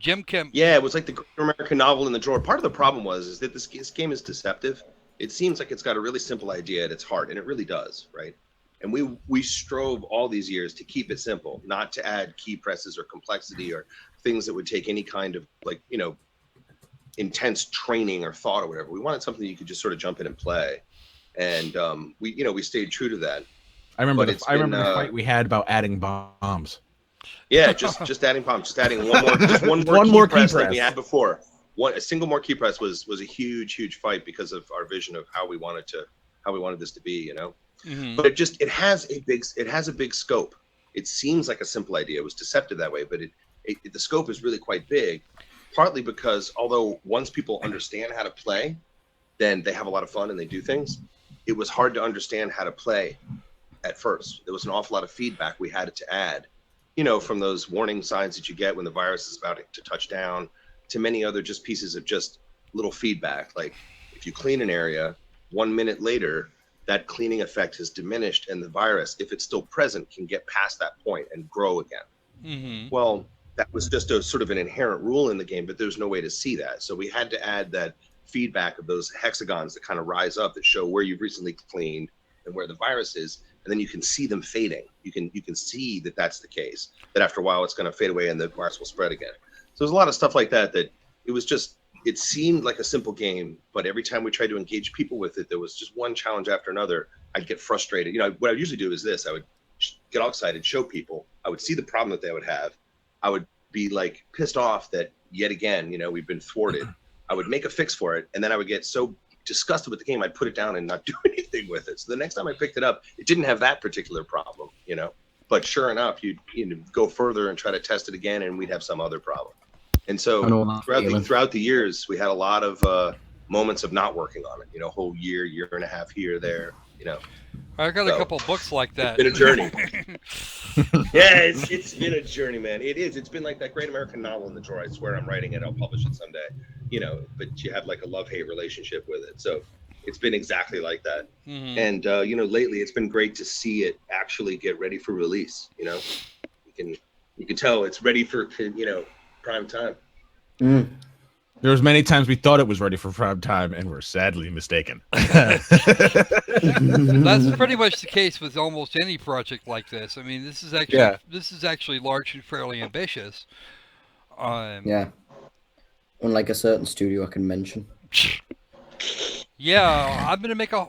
Jim Kemp. Yeah, it was like the Great American Novel in the drawer. Part of the problem is that this game is deceptive. It seems like it's got a really simple idea at its heart, and it really does, right? And we strove all these years to keep it simple, not to add key presses or complexity or things that would take any kind of intense training or thought or whatever. We wanted something you could just sort of jump in and play. And we stayed true to that. I remember the fight we had about adding bombs. Yeah, just adding bombs, just adding one more key press than we had before. A single more key press was a huge fight because of our vision of how we wanted this to be, Mm-hmm. But it has a big scope. It seems like a simple idea. It was deceptive that way, but the scope is really quite big. Partly because although once people understand how to play, then they have a lot of fun and they do things. It was hard to understand how to play at first. There was an awful lot of feedback we had to add, from those warning signs that you get when the virus is about to touch down, to many other just pieces of just little feedback. Like if you clean an area, 1 minute later, that cleaning effect has diminished, and the virus, if it's still present, can get past that point and grow again. Mm-hmm. Well, that was just a sort of an inherent rule in the game, but there's no way to see that. So we had to add that feedback of those hexagons that kind of rise up that show where you've recently cleaned and where the virus is, and then you can see them fading. You can see that that's the case, that after a while it's going to fade away and the virus will spread again. So there's a lot of stuff like that it seemed like a simple game, but every time we tried to engage people with it, there was just one challenge after another. I'd get frustrated. What I would usually do is this: I would get all excited, show people. I would see the problem that they would have. I would be like pissed off that yet again, we've been thwarted, I would make a fix for it, and then I would get so disgusted with the game, I'd put it down and not do anything with it. So the next time I picked it up, it didn't have that particular problem, But sure enough, you'd go further and try to test it again, and we'd have some other problem. And so throughout the years, we had a lot of moments of not working on it. Whole year and a half here, there. I got a couple books like that. It's been a journey. Yeah, it's been a journey, man. It is. It's been like that great American novel in the drawer. I swear I'm writing it. I'll publish it someday. But you have like a love-hate relationship with it. So it's been exactly like that. Mm-hmm. And lately it's been great to see it actually get ready for release. You can tell it's ready for prime time. Mm. There was many times we thought it was ready for prime time, and we're sadly mistaken. That's pretty much the case with almost any project like this. I mean, this is actually large and fairly ambitious. Yeah. Unlike a certain studio I can mention. Yeah,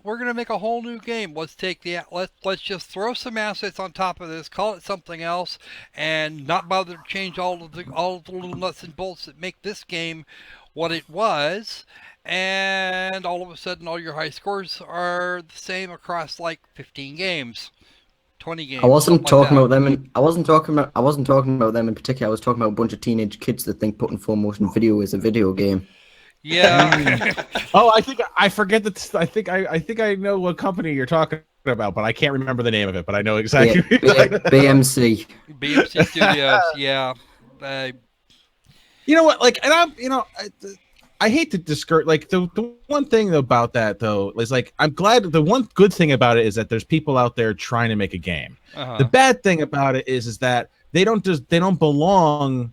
we're gonna make a whole new game. Let's just throw some assets on top of this, call it something else, and not bother to change all of the little nuts and bolts that make this game what it was. And all of a sudden, all your high scores are the same across like 15 games, 20 games. I wasn't talking about them, and I wasn't talking about them in particular. I was talking about a bunch of teenage kids that think putting full motion video is a video game. Yeah. Oh, I forget that. I think I know what company you're talking about, but I can't remember the name of it. But I know exactly. BMC. BMC Studios. Yeah. You know what? Like, and I hate to discourage. Like the one thing about that though is like I'm glad. The one good thing about it is that there's people out there trying to make a game. Uh-huh. The bad thing about it is that they don't belong.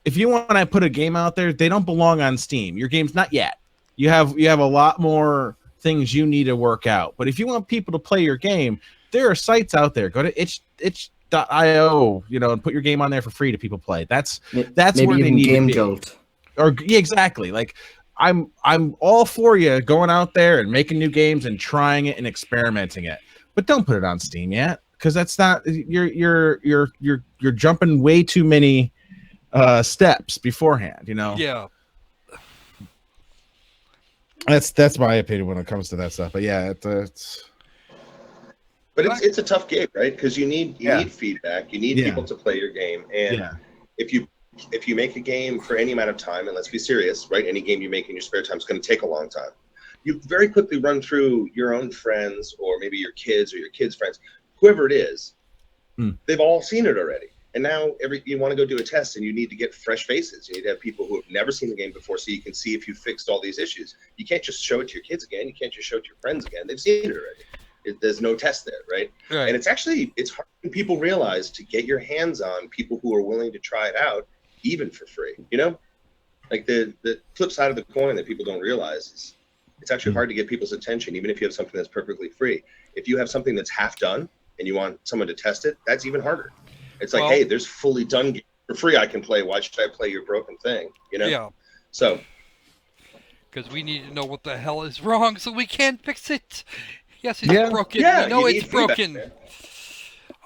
If you want to put a game out there, they don't belong on Steam. Your game's not yet. You have a lot more things you need to work out. But if you want people to play your game, there are sites out there. Go to itch.io, and put your game on there for free to people play. That's maybe where they need Game to be. Jolt. Or yeah, exactly. Like I'm all for you going out there and making new games and trying it and experimenting it. But don't put it on Steam yet, because that's not you're jumping way too many steps beforehand, Yeah, that's my opinion when it comes to that stuff. But yeah, it's a tough game, right? Because you need feedback, you need people to play your game, and if you make a game for any amount of time, and let's be serious, right? Any game you make in your spare time is going to take a long time. You very quickly run through your own friends, or maybe your kids or your kids' friends, whoever it is. They've all seen it already. And now you want to go do a test, and you need to get fresh faces. You need to have people who have never seen the game before, so you can see if you fixed all these issues. You can't just show it to your kids again. You can't just show it to your friends again. They've seen it already. There's no test there, right? And it's hard when people realize to get your hands on people who are willing to try it out, even for free. Like the flip side of the coin that people don't realize is it's actually hard to get people's attention, even if you have something that's perfectly free. If you have something that's half done and you want someone to test it, that's even harder. It's like, hey, there's fully done games for free I can play. Why should I play your broken thing? Yeah. So. Because we need to know what the hell is wrong, so we can fix it. Yes, it's broken. Yeah, we know it's broken.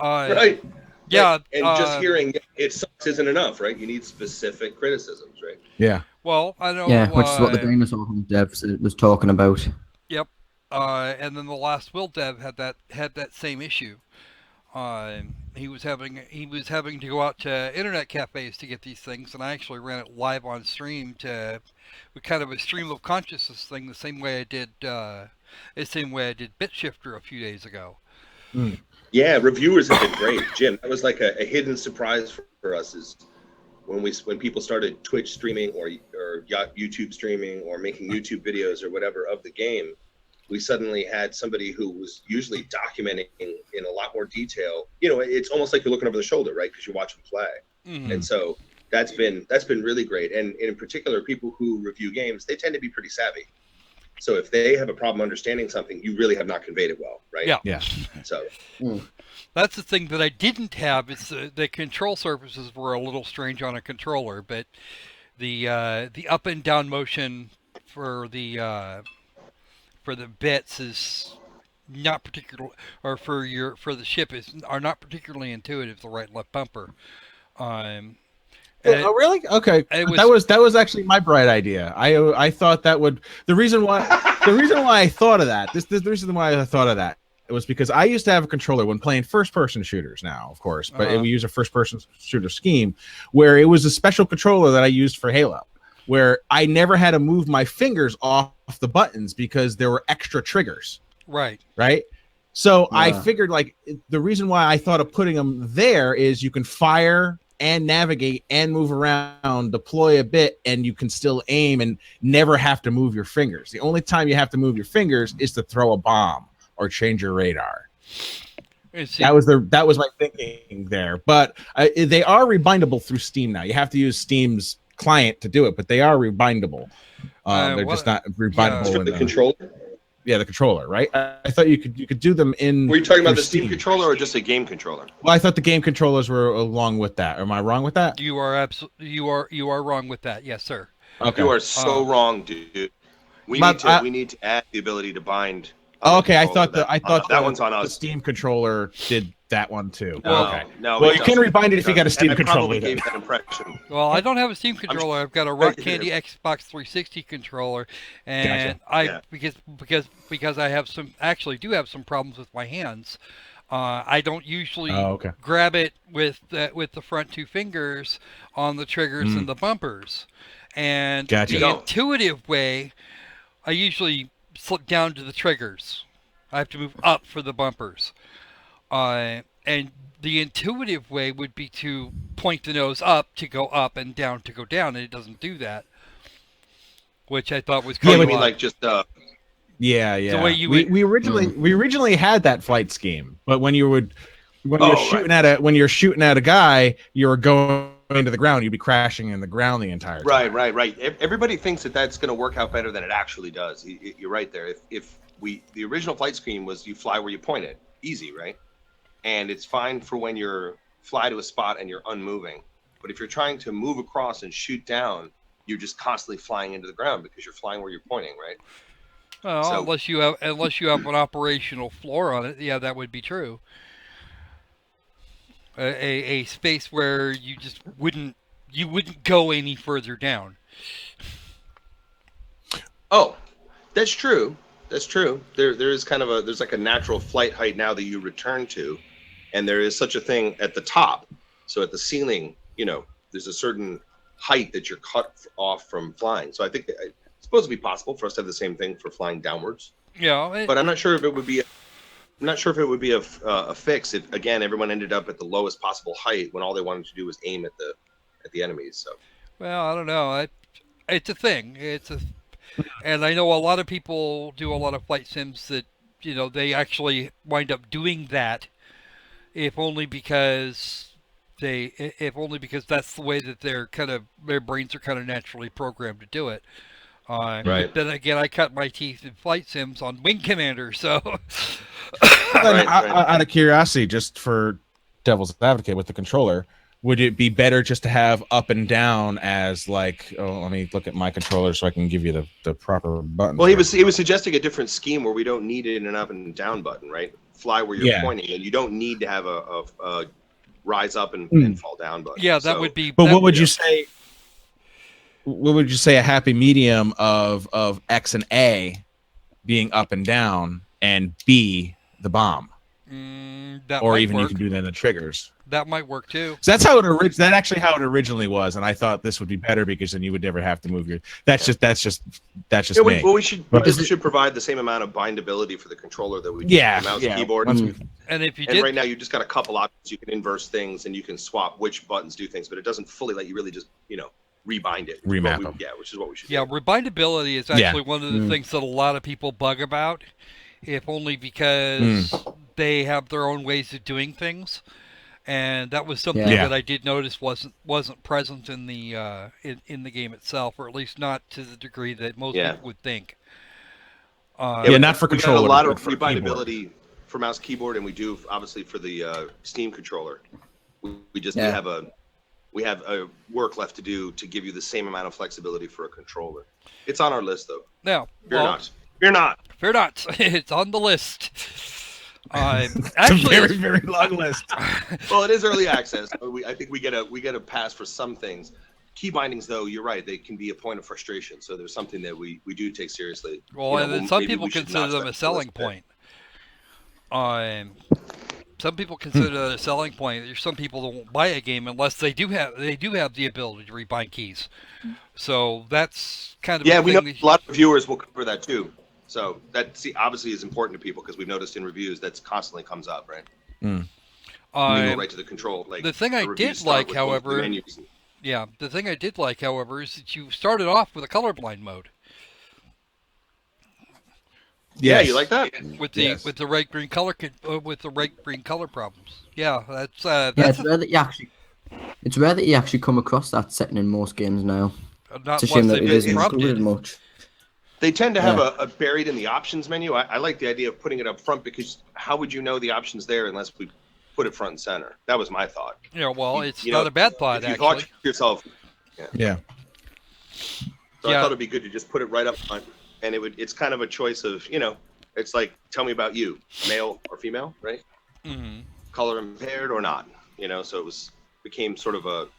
Right. Yeah. And just hearing it sucks isn't enough, right? You need specific criticisms, right? Yeah. Well, I know. Yeah, which is what the Dinosaur Hunt dev was talking about. Yep. And then the Last Will dev had that same issue. He was having to go out to internet cafes to get these things, and I actually ran it live on stream with kind of a stream of consciousness thing, the same way I did BitShifter a few days ago. Yeah, reviewers have been great, Jim. That was like a hidden surprise for us is when people started Twitch streaming or YouTube streaming or making YouTube videos or whatever of the game. We suddenly had somebody who was usually documenting in a lot more detail. It's almost like you're looking over the shoulder, right? Because you watch them play. Mm-hmm. And so that's been really great. And in particular, people who review games, they tend to be pretty savvy. So if they have a problem understanding something, you really have not conveyed it well, right? Yeah. So that's the thing that I didn't have is the control surfaces were a little strange on a controller, but the up and down motion for the bits is not particular, or for the ship are not particularly intuitive. The right left bumper, and Oh, really? Okay. That was actually my bright idea. I thought that would the reason why I thought of that. The reason why I thought of that was because I used to have a controller when playing first person shooters now, of course, but we use a first person shooter scheme where it was a special controller that I used for Halo, where I never had to move my fingers off the buttons because there were extra triggers. Right. Right. So I figured like the reason why I thought of putting them there is you can fire and navigate and move around, deploy a bit, and you can still aim and never have to move your fingers. The only time you have to move your fingers is to throw a bomb or change your radar. That was my thinking there. But they are rebindable through Steam now. You have to use Steam's client to do it, but they are rebindable. They're just not rebindable for the controller. Yeah, the controller, right? I thought you could do them in. Were you talking about the Steam controller or just a game controller? Well, I thought the game controllers were along with that. Am I wrong with that? You are you are wrong with that. Yes, sir. Okay. You are so wrong, dude. We need to add the ability to bind. Okay, I thought that one's on us. The Steam controller did that one too. No, okay. No. Well, you can rebind it if you got a Steam controller. Probably gave that impression. Well, I don't have a Steam controller. I've got a Rock Candy Xbox 360 controller, and because I have do have some problems with my hands. I don't usually grab it with the front two fingers on the triggers and the bumpers, and the intuitive way, I usually slip down to the triggers. I have to move up for the bumpers. And the intuitive way would be to point the nose up to go up and down to go down, and it doesn't do that. Which I thought was kind of like just the way you we originally had that flight scheme, but when you're shooting at a guy, you're going into the ground, you'd be crashing in the ground the entire time. Right. Everybody thinks that that's going to work out better than it actually does. You're right there. If the original flight scheme was you fly where you point it, easy, right? And it's fine for when you're fly to a spot and you're unmoving. But if you're trying to move across and shoot down, you're just constantly flying into the ground because you're flying where you're pointing, right? Well, unless you have an operational floor on it, yeah, that would be true. A space where you just wouldn't go any further down. Oh, that's true. That's true. There is there's like a natural flight height now that you return to, and there is such a thing at the top. So at the ceiling, there's a certain height that you're cut off from flying. So I think it's supposed to be possible for us to have the same thing for flying downwards. Yeah, but I'm not sure if it would be. I'm not sure if it would be a fix if again everyone ended up at the lowest possible height when all they wanted to do was aim at the enemies. So. Well, I don't know. It's a thing. And I know a lot of people do a lot of flight sims that they actually wind up doing that, if only because that's the way that their brains are kind of naturally programmed to do it. Right. Then again, I cut my teeth in flight sims on Wing Commander, so. Out of curiosity, just for devil's advocate with the controller, would it be better just to have up and down as like? Oh, let me look at my controller so I can give you the proper button. Well, he was suggesting a different scheme where we don't need an up and down button, right? Fly where you're pointing, and you don't need to have a rise up and fall down button. Yeah, that would be. But what would you say? What would you say a happy medium of X and A being up and down and B the bomb? Or even you can do that in the triggers. That might work too. So that's how that's actually how it originally was, and I thought this would be better because then you would never have to move your. That's just me. Well, we should provide the same amount of bindability for the controller that we do for the mouse and keyboard. And if you did, right now you just got a couple options. You can inverse things and you can swap which buttons do things, but it doesn't fully let you really just rebind it. Remap them. Yeah, which is what we should. Yeah, do. rebindability is actually one of the things that a lot of people bug about, if only because they have their own ways of doing things. And that was something that I did notice wasn't present in the in the game itself, or at least not to the degree that most people would think. Not for controller. We got a lot of rebindability for mouse keyboard, and we do obviously for the Steam controller. We just have a work left to do to give you the same amount of flexibility for a controller. It's on our list though. Now, Fear not. Fear not. It's on the list. It's a Actually, very, very long list. Well, it is early access. So I think we get a pass for some things. Key bindings, though, you're right. They can be a point of frustration. So there's something that we do take seriously. well, and then some maybe people we should consider notch them that a to the selling list there. point. Some people consider that a selling point. There's some people that won't buy a game unless they do have the ability to rebind keys. So that's kind of Yeah, a we know thing a lot of viewers will cover that too. So that obviously is important to people because we've noticed in reviews that's constantly comes up, right? And we go right to the control. Like the thing I reviews did start like, with going to the however, menus. yeah, the thing I did like, however, is that you started off with a colorblind mode Yeah, Yes. you like that? with the Yes. with the red green color with the red green color problems. Yeah, that's Yeah, that's it's rare that you actually come across that setting in most games now. not It's a shame unless that it they've isn't been included prompted. much. They tend to have Yeah. a buried in the options menu. I like the idea of putting it up front because how would you know the options there unless we put it front and center? That was my thought. Yeah, well, it's You know, not a bad thought If you actually. thought to yourself, Yeah. so I Yeah. thought it'd be good to just put it right up front, and it's kind of a choice of it's like tell me about you, male or female, right? Hmm. Color impaired or not, So it became sort of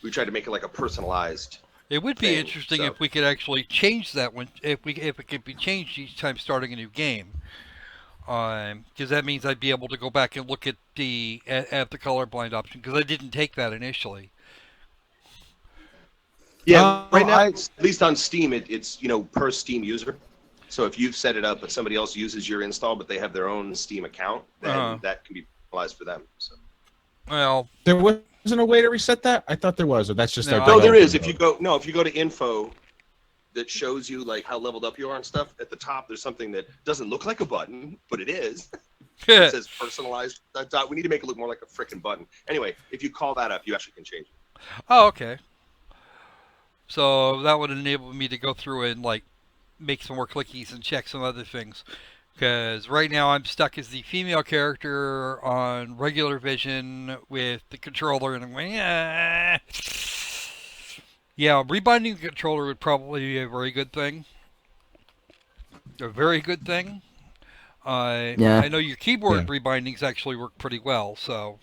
we tried to make it like a personalized. It would be thing, interesting so- if we could actually change that if it could be changed each time starting a new game. Because that means I'd be able to go back and look at the colorblind option because I didn't take that initially. Yeah, right now, I- at least on Steam, it's per Steam user. So if you've set it up, but somebody else uses your install, but they have their own Steam account, then that can be penalized for them. So. Well, There wasn't a way to reset that? I thought there was, or that's just No, our No, there development is. If mode. you go to info, that shows you like how leveled up you are and stuff. At the top, there's something that doesn't look like a button, but it is. It says personalized. We need to make it look more like a freaking button. Anyway, if you call that up, you actually can change it. oh, okay. So that would enable me to go through and like make some more clickies and check some other things. Because right now I'm stuck as the female character on regular vision with the controller, and I'm going, yeah, rebinding the controller would probably be a very good thing. A very good thing. Yeah. I know your keyboard Yeah. rebindings actually work pretty well, so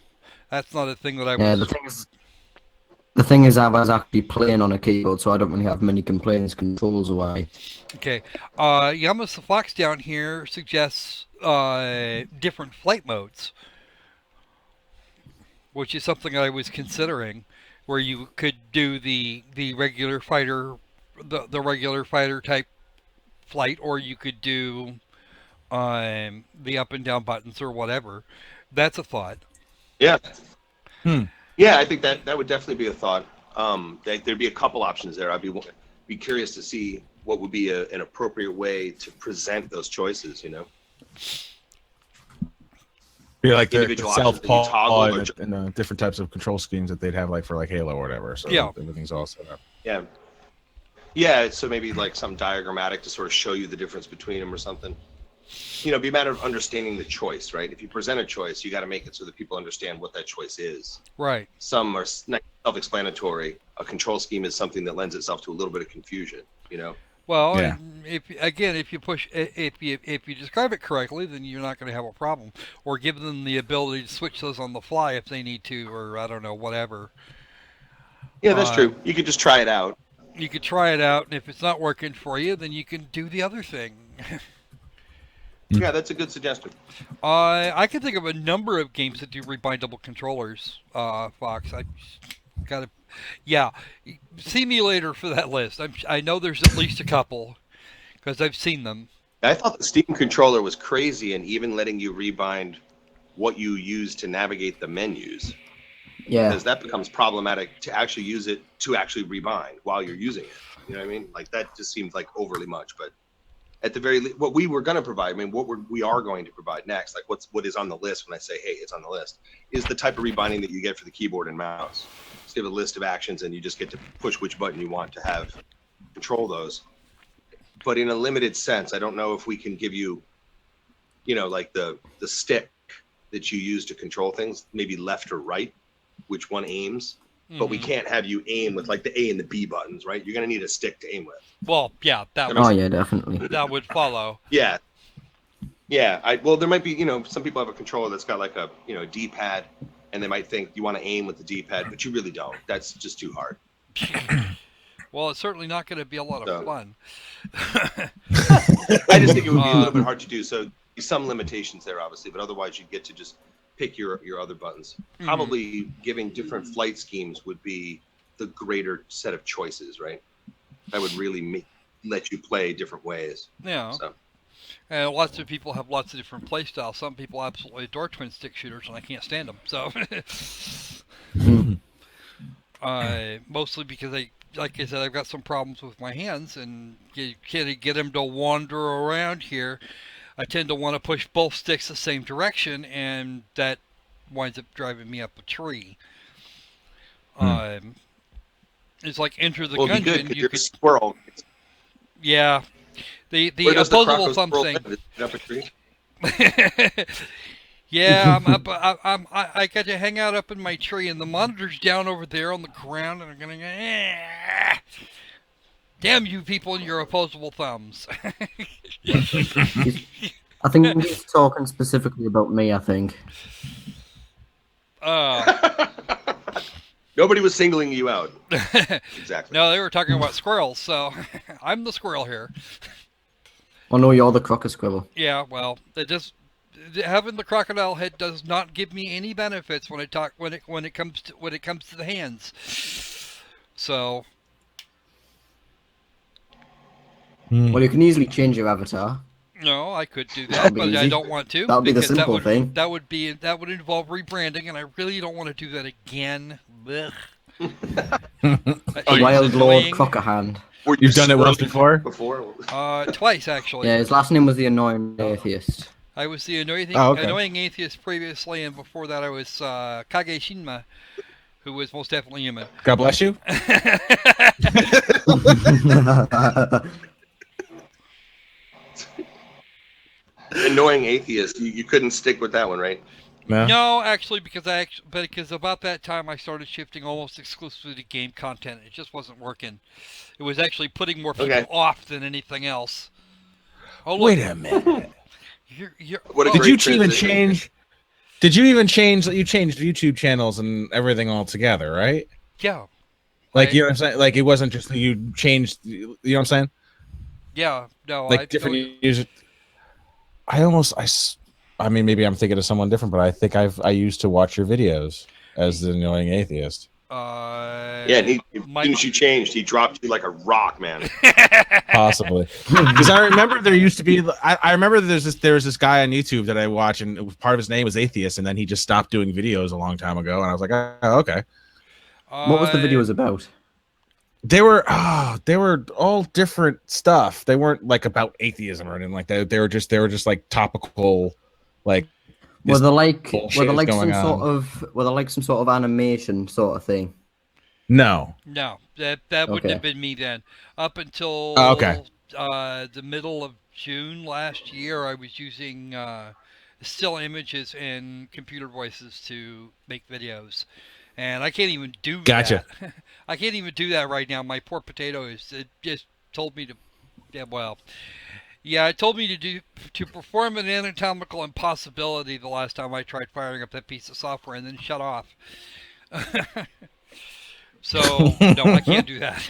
that's not a thing that I Yeah, was. the thing is, I was actually playing on a keyboard, so I don't really have many complaints controls away. Okay. Yamas the Fox down here suggests different flight modes, which is something I was considering, where you could do the regular fighter, the regular fighter type flight, or you could do the up and down buttons or whatever. That's a thought. Yeah. Hmm. Yeah, I think that would definitely be a thought. There'd be a couple options there. I'd be curious to see what would be an appropriate way to present those choices. Be like the Individual options that you self-paw toggle and different types of control schemes that they'd have like for like Halo or whatever. So Yeah. everything's all set up. Yeah. Yeah, so maybe like some diagrammatic to sort of show you the difference between them or something. Be a matter of understanding the choice, right? If you present a choice, you got to make it so that people understand what that choice is. Right. Some are self-explanatory. A control scheme is something that lends itself to a little bit of confusion, Well, Yeah. if you describe it correctly, then you're not going to have a problem. Or give them the ability to switch those on the fly if they need to, or I don't know, whatever. Yeah, that's true. You could just try it out. You could try it out, and if it's not working for you, then you can do the other thing. Yeah, that's a good suggestion. I can think of a number of games that do rebindable controllers, Fox. I gotta, yeah. See me later for that list. I know there's at least a couple because I've seen them. I thought the Steam controller was crazy and even letting you rebind what you use to navigate the menus. Yeah. Because that becomes problematic to actually use it to actually rebind while you're using it. You know what I mean? Like that just seems like overly much. But at the very least, what we were going to provide, we are going to provide next, like what is on the list when I say, hey, it's on the list, is the type of rebinding that you get for the keyboard and mouse. So you have a list of actions and you just get to push which button you want to have control those. But in a limited sense, I don't know if we can give you, like the stick that you use to control things, maybe left or right, which one aims. But we can't have you aim with like the A and the B buttons, right? You're going to need a stick to aim with. Well, yeah, Oh yeah, definitely. that would follow. Yeah. Yeah, well, there might be, some people have a controller that's got like a, D-pad, and they might think you want to aim with the D-pad, but you really don't. That's just too hard. Well, it's certainly not going to be a lot of So- fun. I just think it would be a little bit hard to do. So some limitations there, obviously, but otherwise you'd get to just pick your other buttons. Probably giving different flight schemes would be the greater set of choices, right? That would really let you play different ways. Yeah. So. And lots of people have lots of different play styles. Some people absolutely adore twin stick shooters, and I can't stand them. So, mostly because like I said, I've got some problems with my hands, and you can't get them to wander around here. I tend to want to push both sticks the same direction, and that winds up driving me up a tree. It's like Enter the Well, it'd be good Gungeon. 'cause You you're a could, squirrel. yeah. The Where does the opposable thumb Crocosquirrel thing. live? Is it up a tree? Yeah, I'm up. I got to hang out up in my tree, and the monitor's down over there on the ground, and I'm gonna go. Damn you people and your opposable thumbs. I think he's talking specifically about me. I think. Nobody was singling you out. Exactly. No, they were talking about squirrels, so I'm the squirrel here. Oh no, you're the Crocosquirrel. Yeah, well, having the crocodile head does not give me any benefits when it comes to the hands. So. Well, you can easily change your avatar. No, I could do That'll that, be but I easy. don't want to. That'll be the because simple thing. That would involve rebranding, and I really don't want to do that again. Blech. Wild Lord Annoying. Crocahand. You've done it once before? Before? Twice actually. Yeah, his last name was the Annoying Atheist. I was the Oh, okay. annoying atheist previously, and before that I was Kage Shinma, who was most definitely human. God bless you. Annoying atheist. You couldn't stick with that one, right? No. No, actually, because about that time I started shifting almost exclusively to game content. It just wasn't working. It was actually putting more people off than anything else. Oh, look, Wait a minute. What a oh, Did you great even transition. change? Did you even change? You changed YouTube channels and everything all together, right? Yeah. Like, you know what I'm saying? Like, it wasn't just that you changed. You know what I'm saying? Yeah. No. Like different users. I mean, maybe I'm thinking of someone different, but I think I used to watch your videos as the annoying atheist. Yeah, and as soon as you changed, he dropped you like a rock, man. Possibly, because I remember there used to be. I remember there was this guy on YouTube that I watch, and part of his name was Atheist, and then he just stopped doing videos a long time ago, and I was like, oh, okay. What was the videos about? They were all different stuff. They weren't like about atheism or anything like that. They were just like topical, like. Were they like going some sort of animation sort of thing? No, that wouldn't Okay. have been me then. Up until the middle of June last year, I was using still images and computer voices to make videos, and I can't even do Gotcha. that. I can't even do that right now. My poor potato it just told me to. Yeah, it told me to perform an anatomical impossibility the last time I tried firing up that piece of software, and then shut off. So no, I can't do that.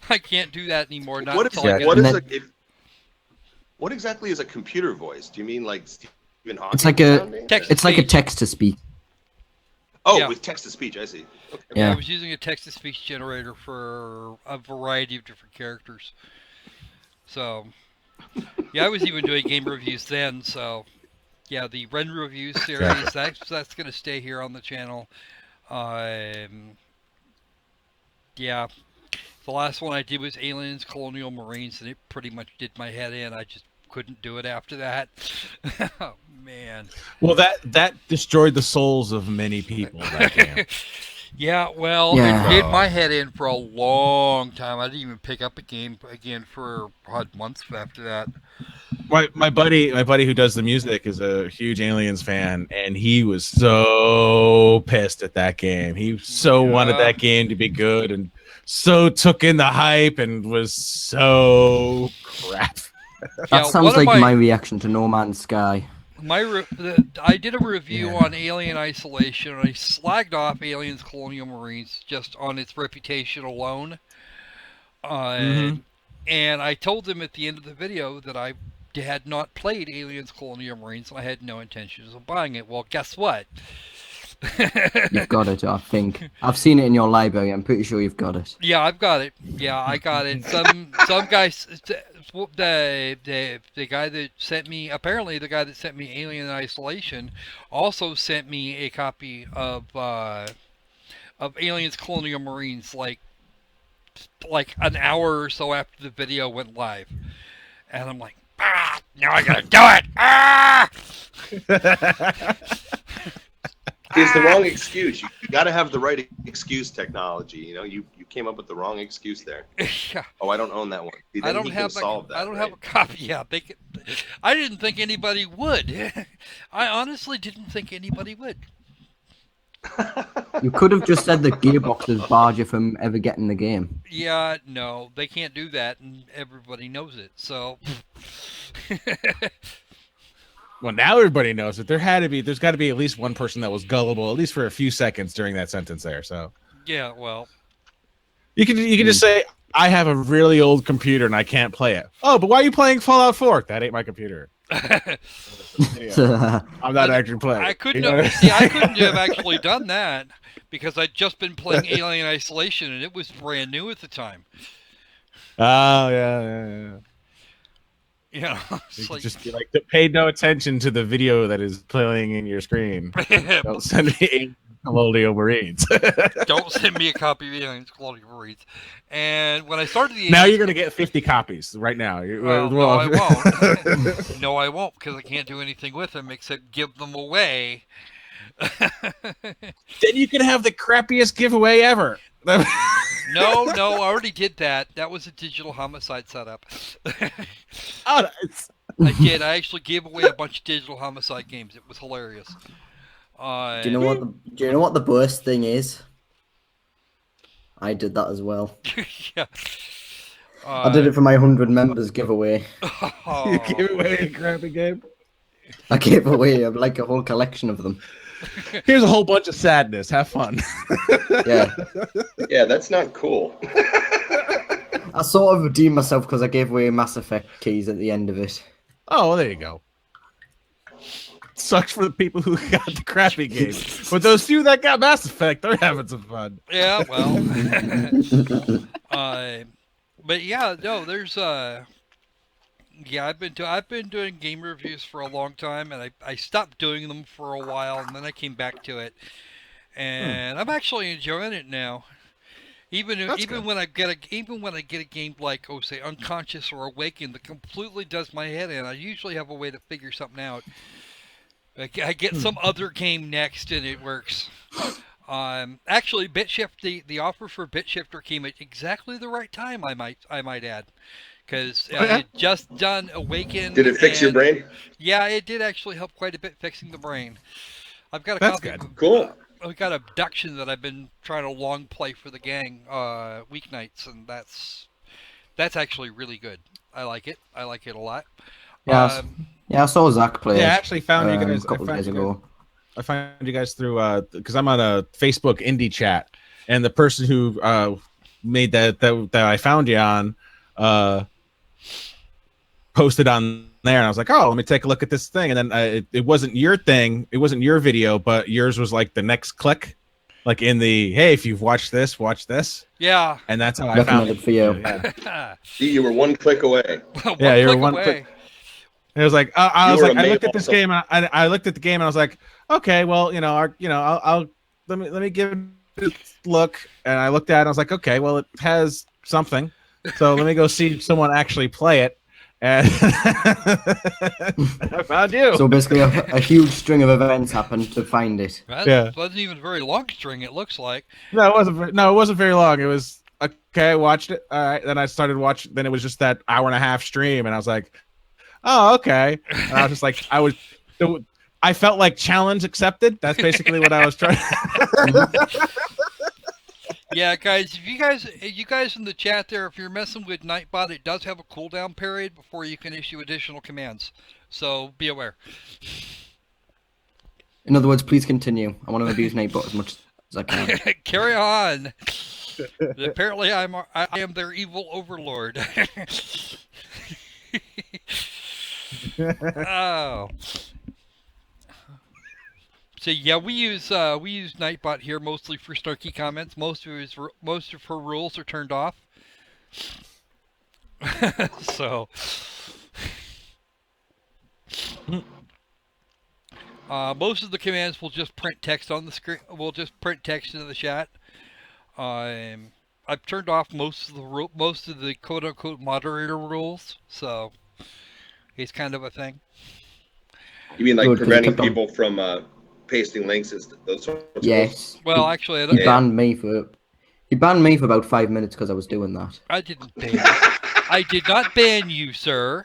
I can't do that anymore. Not What, until I get what exactly is a computer voice? Do you mean like Stephen Hawking? It's like a sounding? it's like a text to speech. Oh, Yeah. with text to speech, I see. Okay. Yeah. I was using a text-to-speech generator for a variety of different characters. So, yeah, I was even doing game reviews then. So, yeah, the Ren Reviews series, that's going to stay here on the channel. Yeah, the last one I did was Aliens, Colonial Marines, and it pretty much did my head in. I just couldn't do it after that. Oh, man. Well, that destroyed the souls of many people. That game. Yeah, well, Yeah. it did my head in for a long time. I didn't even pick up a game again for months after that. My buddy who does the music is a huge Aliens fan, and he was so pissed at that game. He so wanted that game to be good, and so took in the hype, and was so crap. That sounds one of like my reaction to No Man's Sky. I did a review on Alien Isolation, and I slagged off Aliens Colonial Marines just on its reputation alone. And I told them at the end of the video that I had not played Aliens Colonial Marines, and I had no intentions of buying it. Well, guess what? You've got it, I think. I've seen it in your library. I'm pretty sure you've got it. Yeah, I've got it. Yeah, I got it. Some guys, the guy that sent me, apparently the guy that sent me Alien Isolation, also sent me a copy of Aliens Colonial Marines like an hour or so after the video went live, and I'm like, now I gotta do it. It's the wrong excuse. You got to have the right excuse. Technology. You came up with the wrong excuse there. Yeah. Oh, I don't own that one. See, I don't have have a copy. Yeah, I didn't think anybody would. I honestly didn't think anybody would. You could have just said the Gearbox has barred you from ever getting the game. Yeah, no, they can't do that, and everybody knows it. So. Well, now everybody knows it. There's got to be at least one person that was gullible, at least for a few seconds during that sentence there. So. Yeah, well. You can just say, I have a really old computer and I can't play it. Oh, but why are you playing Fallout 4? That ain't my computer. I'm not actually playing. I couldn't have actually done that because I'd just been playing Alien Isolation and it was brand new at the time. Oh yeah. You pay no attention to the video that is playing in your screen. Don't send me Colonial Marines. Don't send me a copy of Aliens Colonial Marines. And when I started the now you're gonna get 50 copies right now. No, I won't. No, I won't because I can't do anything with them except give them away. Then you can have the crappiest giveaway ever. No, I already did that. That was a digital homicide setup. I did. I actually gave away a bunch of digital homicide games. It was hilarious. Do you know what the worst thing is? I did that as well. Yeah. I did it for my 100 members giveaway. You gave away a crappy game? I gave away like a whole collection of them. Here's a whole bunch of sadness. Have fun. Yeah. Yeah, that's not cool. I sort of redeemed myself because I gave away Mass Effect keys at the end of it. Oh, well, there you go. Sucks for the people who got the crappy game. But those few that got Mass Effect, they're having some fun. Yeah, well. But yeah, no, there's yeah, I've been doing game reviews for a long time, and I stopped doing them for a while, and then I came back to it, and I'm actually enjoying it now. Even when I get a game like say Unconscious or Awakened that completely does my head in, I usually have a way to figure something out. I get some other game next, and it works. Actually, BitShift the offer for BitShifter came at exactly the right time. I might add. Because I had just done Awaken. Did it fix your brain? Yeah, it did actually help quite a bit fixing the brain. I've got a That's copy. good. Cool. I've got Abduction that I've been trying to long play for the gang weeknights, and that's actually really good. I like it. I like it a lot. Yeah, I saw Zach play. Yeah, I actually found you guys a couple of days ago. I found you guys through because I'm on a Facebook indie chat, and the person who made that I found you on posted on there, and I was like, oh, let me take a look at this thing. And then it wasn't your thing, it wasn't your video, but yours was like the next click, like in the hey, if you've watched this, watch this. Yeah. And that's how I found it for you. Yeah. You were one click away. Yeah, you were one click. It was like I was like, I looked at this game, and I looked at the game, and I was like, okay, well, I'll let me give it a look. And I looked at it, and I was like, okay, well, it has something, so let me go see someone actually play it. And I found you. So basically, a huge string of events happened to find it. That wasn't even a very long string. It looks like. No, it wasn't. No, it wasn't very long. It was okay. I watched it. All right. Then I started watching. Then it was just that hour and a half stream, and I was like, oh, okay. And I was just like, I felt like challenge accepted. That's basically what I was trying. Yeah, guys, if you guys in the chat there, if you're messing with Nightbot, it does have a cooldown period before you can issue additional commands. So be aware. In other words, please continue. I want to abuse Nightbot as much as I can. Carry on. Apparently, I am their evil overlord. Oh. So yeah, we use Nightbot here mostly for snarky comments. Most of her rules are turned off. So most of the commands will just print text on the screen. We'll just print text into the chat. I've turned off most of the quote unquote moderator rules, so it's kind of a thing. You mean like Good, 'cause it preventing kept on- people from pasting links and those sorts of rules? Yes. Well, actually, I don't, He banned me for about 5 minutes because I was doing that. I didn't ban you. I did not ban you, sir.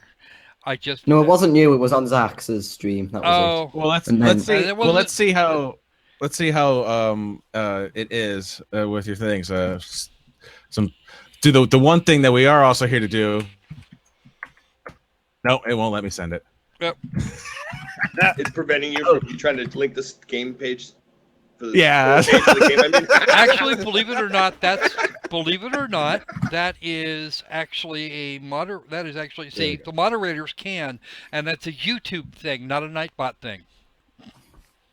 I just No, it wasn't you. It was on Zach's stream. That was Oh, Well, And then- And it wasn't- let's see how it is with your things. Do the one thing that we are also here to do. No, it won't let me send it. Yep. It's preventing you from trying to link this game page. For the Yeah. page of the game, I mean. Actually, believe it or not, that is actually that is actually the moderators can, and that's a YouTube thing, not a Nightbot thing.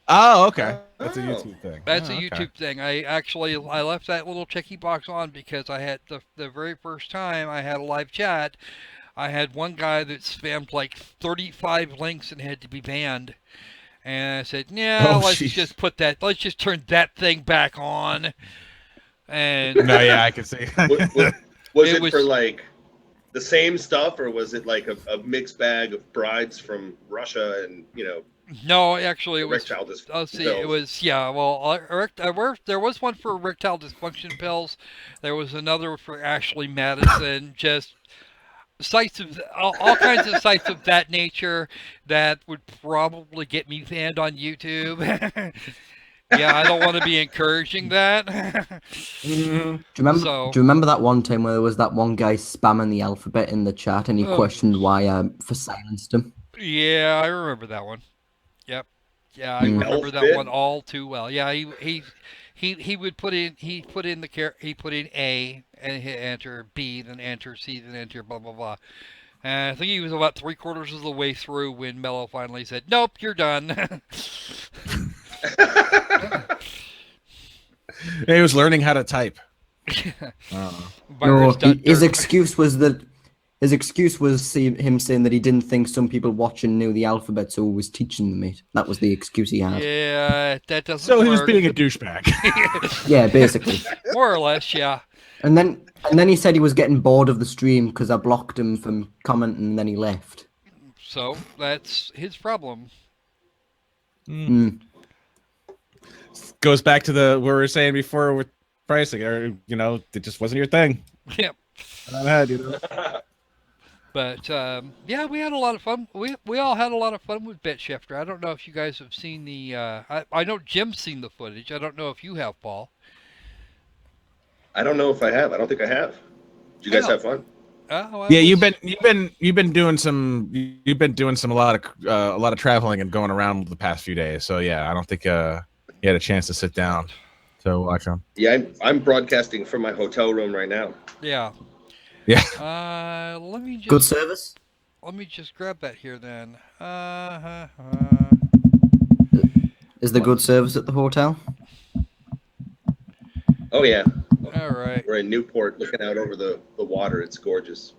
Oh, okay. That's a Oh. YouTube thing. That's Oh, a okay. YouTube thing. I left that little checky box on because I had the very first time I had a live chat, I had one guy that spammed like 35 links and had to be banned. And I said, "Yeah, Oh, let's jeez. just turn that thing back on." And No, yeah, I can see. Was It it was- for like the same stuff, or was it like a mixed bag of brides from Russia and no, actually, it was. erectile dysfunction? Let's see, it was there was one for erectile dysfunction pills. There was another for Ashley Madison. Just sites of all kinds of sites of that nature that would probably get me banned on YouTube. Yeah, I don't want to be encouraging that. Mhm. So- Do you remember that one time where there was that one guy spamming the alphabet in the chat and he Oh. questioned why I for silenced him? Yeah, I remember that one. Yep. Yeah, I Mm. remember that Elfbit? one all too well. Yeah, he would put in A and hit enter, B then enter, C then enter, blah blah blah. And I think he was about 3/4 of the way through when Mellow finally said, "Nope, you're done." He was learning how to type. No, Virus done his dirt. excuse was him saying that he didn't think some people watching knew the alphabet, so he was teaching them it. That was the excuse he had. Yeah, that doesn't So he was work. being a douchebag. Yeah, basically. More or less, yeah. And then he said he was getting bored of the stream because I blocked him from commenting, and then he left. So that's his problem. Mm. Goes back to what we were saying before with pricing, or it just wasn't your thing. Yep. Go ahead, But yeah, we had a lot of fun. We all had a lot of fun with Bet Shifter. I don't know if you guys have seen the. I know Jim's seen the footage. I don't know if you have, Paul. I don't know if I have. I don't think I have. Did you guys Yeah. have fun? Well, Yeah, it you've was- been doing a lot of traveling and going around the past few days. So yeah, I don't think you had a chance to sit down to watch them. Yeah, I'm broadcasting from my hotel room right now. Yeah. Yeah. Let me just Good service. let me just grab that here then. Is there good service at the hotel? Oh yeah, All right. we're in Newport, looking out over the water. It's gorgeous.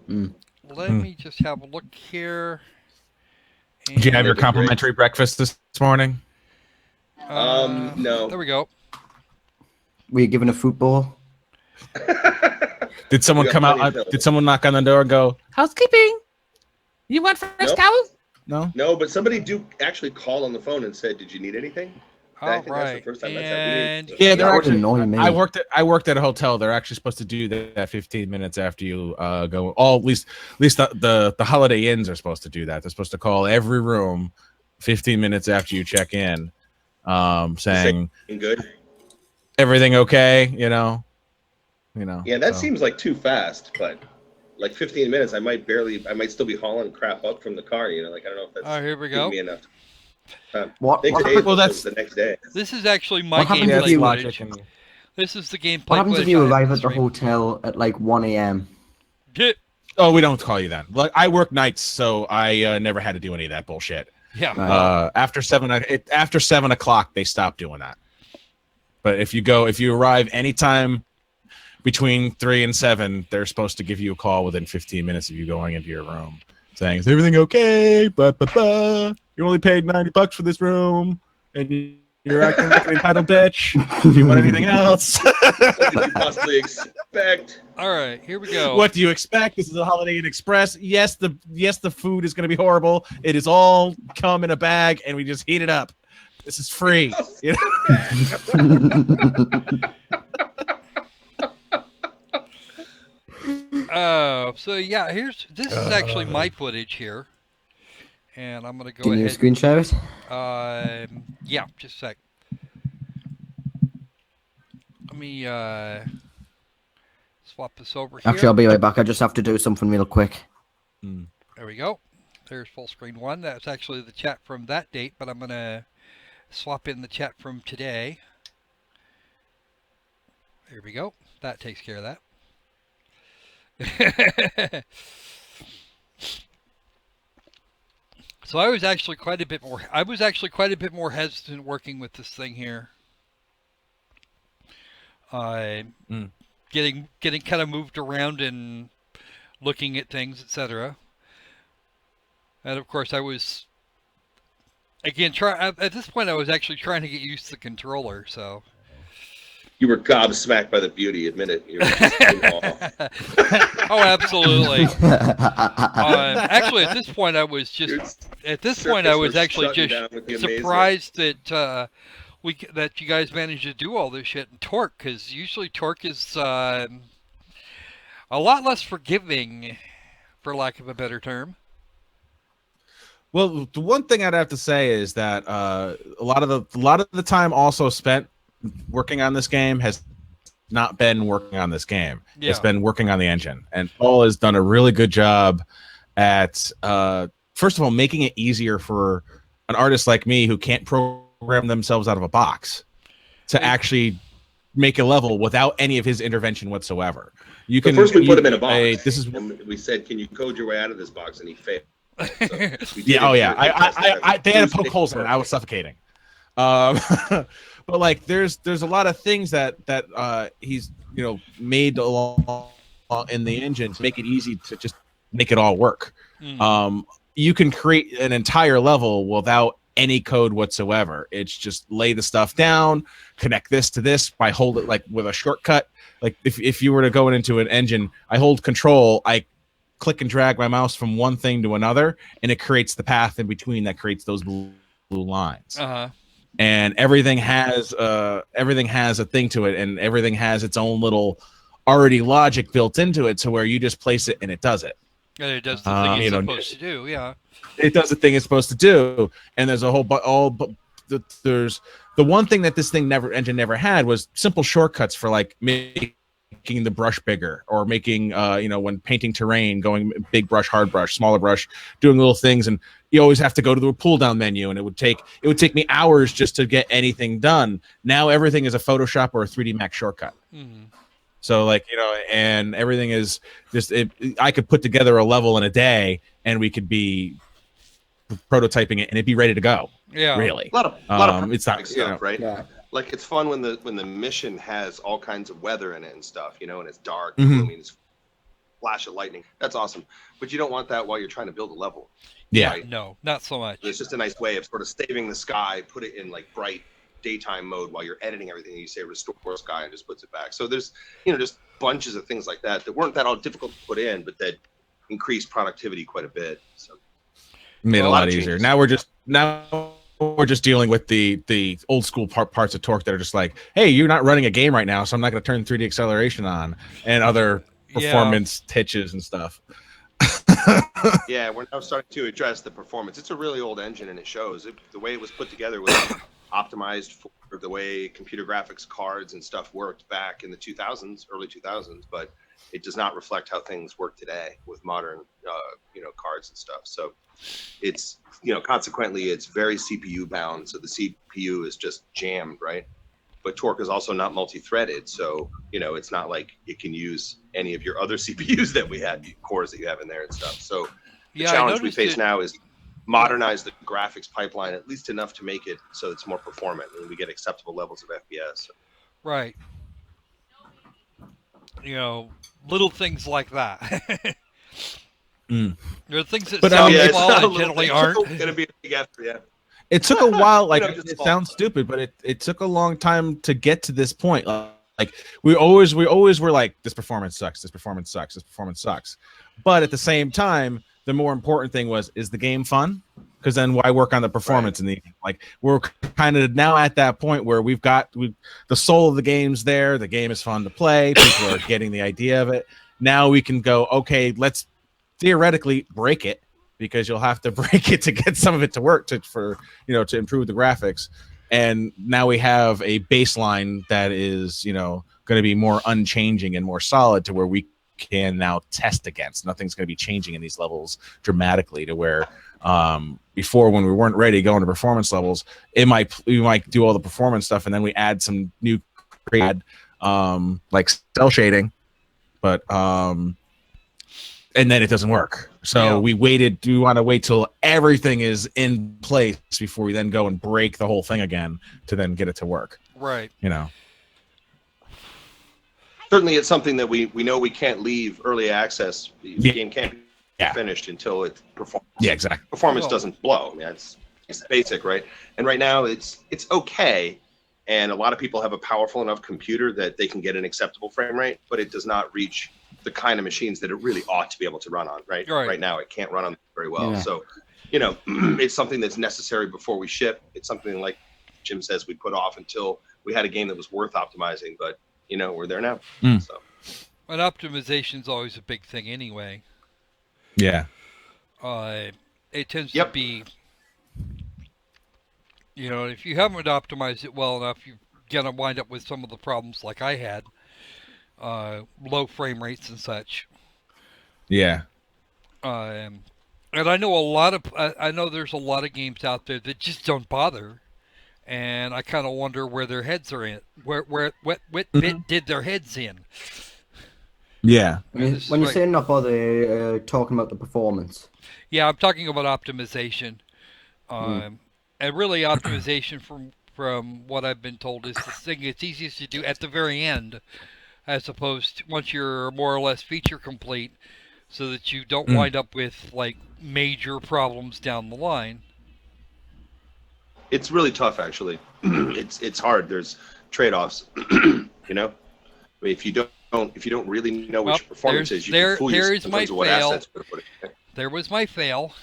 Let me just have a look here. Did you have your Great. complimentary breakfast this morning? No. There we go. Were you given a football? Did someone We got come out? plenty of Did someone knock on the door and go, "Housekeeping? You want fresh Nope. towels?" No. No, but somebody do actually call on the phone and said, "Did you need anything?" I All think that's the right. first time that's And happened. Yeah, That they're would actually. annoy me. I worked at a hotel. They're actually supposed to do that 15 minutes after you go. At least the Holiday Inns are supposed to do that. They're supposed to call every room 15 minutes after you check in, saying Good. everything okay. You know. Yeah, that so. seems like too fast, but like 15 minutes, I might still be hauling crap up from the car. You know, like I don't know if that's Oh, here we giving go. me enough time. What Next day, happens? Well, that's that's the next day. This is actually my What happens yeah, if gameplay it's you- logic footage. and. This is the gameplay What happens footage if you I had arrive to at the stream. hotel at like 1 a.m.? Get Oh, we don't call you that. Like I work nights, so I never had to do any of that bullshit. yeah. Right. After 7 o'clock, they stop doing that. But if you arrive anytime between 3 and 7, they're supposed to give you a call within 15 minutes of you going into your room, saying, "Is everything okay? Blah, blah, blah. You only paid $90 for this room, and you're acting like an entitled bitch. Do you want anything else?" What did you possibly expect? All right, here we go. What do you expect? This is a Holiday Inn Express. Yes, the food is going to be horrible. It is all come in a bag, and we just heat it up. This is free. You know? So yeah, this is actually my footage here, and I'm gonna go Can you ahead. screen share it? Yeah, just a sec. Let me swap this over here. Actually, I'll be right back. I just have to do something real quick. There we go. There's full screen 1. That's actually the chat from that date, but I'm gonna swap in the chat from today. There we go. That takes care of that. So I was actually quite a bit more hesitant working with this thing here. Getting kind of moved around and looking at things, etc. And of course, I was again at this point I was actually trying to get used to the controller. So You were gobsmacked by the beauty. Admit it. You were just in awe. oh, absolutely. Actually, at this point, I was just actually just surprised that that you guys managed to do all this shit in Torque, because usually Torque is a lot less forgiving, for lack of a better term. Well, the one thing I'd have to say is that a lot of the time also spent working on this game has not been working on this game. Yeah. It's been working on the engine, and Paul has done a really good job at first of all making it easier for an artist like me who can't program themselves out of a box to actually make a level without any of his intervention whatsoever. You can first we put him in a box. This is and we said, "Can you code your way out of this box?" And he failed. So yeah. Oh yeah. I they had to poke holes in it. I was suffocating. But like, there's a lot of things that he's made along in the engine to make it easy to just make it all work. You can create an entire level without any code whatsoever. It's just lay the stuff down, connect this to this by hold it like with a shortcut. Like if you were to go into an engine, I hold control, I click and drag my mouse from one thing to another, and it creates the path in between that creates those blue lines. And everything has a thing to it, and everything has its own little already logic built into it, to where you just place it and it does it. And it does the thing it's supposed to do. Yeah. It does the thing it's supposed to do, and there's a whole there's the one thing that this engine never had was simple shortcuts for like making the brush bigger, or making when painting terrain, going big brush, hard brush, smaller brush, doing little things. And you always have to go to the pull down menu, and it would take me hours just to get anything done. Now everything is a Photoshop or a 3D Max shortcut. So like, and everything is just I could put together a level in a day, and we could be prototyping it, and it'd be ready to go. Yeah. Really. A lot of it's not stuff, right? Yeah. Like, it's fun when the mission has all kinds of weather in it and stuff, and it's dark, gloomy, and it's flash of lightning. That's awesome. But you don't want that while you're trying to build a level. Yeah. Right? No, not so much. It's just a nice way of sort of saving the sky, put it in like bright daytime mode while you're editing everything, and you say restore sky and just puts it back. So there's just bunches of things like that weren't that all difficult to put in, but that increased productivity quite a bit. So made it a lot easier. changes. Now we're just dealing with the old school parts of Torque that are just like, hey, you're not running a game right now, so I'm not going to turn 3D acceleration on, and other performance hitches and stuff. Yeah, we're now starting to address the performance. It's a really old engine, and it shows. The way it was put together was optimized for the way computer graphics cards and stuff worked back in the 2000s, early 2000s, but it does not reflect how things work today with modern, cards and stuff. So it's, consequently, it's very CPU bound. So the CPU is just jammed, right? But Torque is also not multi-threaded. So, it's not like it can use any of your other CPUs that we had, cores that you have in there and stuff. So the challenge we face now is modernize the graphics pipeline at least enough to make it so it's more performant and we get acceptable levels of FPS. Right. Little things like that. There are things that sound small and generally aren't. It's going to be a big effort, yeah. It took a while. Like it sounds stupid, but it took a long time to get to this point. Like we always were like, this performance sucks. This performance sucks. This performance sucks. But at the same time, the more important thing was, is the game fun? Because then why work on the performance? Right. Like we're kind of now at that point where the soul of the game's there. The game is fun to play. People are getting the idea of it. Now we can go, okay, let's theoretically break it, because you'll have to break it to get some of it to work to improve the graphics. And now we have a baseline that is, going to be more unchanging and more solid to where we can now test against. Nothing's going to be changing in these levels dramatically to where before, when we weren't ready to go into performance levels, we might do all the performance stuff and then we add some new like cell shading, but and then it doesn't work. So we waited. Do we want to wait till everything is in place before we then go and break the whole thing again to then get it to work? Right. Certainly, it's something that we know we can't leave early access. The game can't be finished until it performs. Yeah, exactly. Performance doesn't blow. I mean, it's basic, right? And right now, it's okay. And a lot of people have a powerful enough computer that they can get an acceptable frame rate, but it does not reach the kind of machines that it really ought to be able to run on. Right now, it can't run on very well. Yeah. So, it's something that's necessary before we ship. It's something, like Jim says, we put off until we had a game that was worth optimizing. But we're there now. So, and optimization is always a big thing anyway. Yeah. It tends to be, if you haven't optimized it well enough, you're gonna wind up with some of the problems like I had. Low frame rates and such. Yeah. And I know I know there's a lot of games out there that just don't bother, and I kind of wonder where their heads are in. What bit did their heads in? Yeah. When you're saying not bother, talking about the performance. Yeah, I'm talking about optimization. And really, optimization from what I've been told is the thing it's easiest to do at the very end, as opposed to once you're more or less feature complete, so that you don't wind up with like major problems down the line. It's really tough, actually. It's hard. There's trade-offs. If you don't really know which performance is, you can fool yourself in terms of what assets to put in. There was my fail.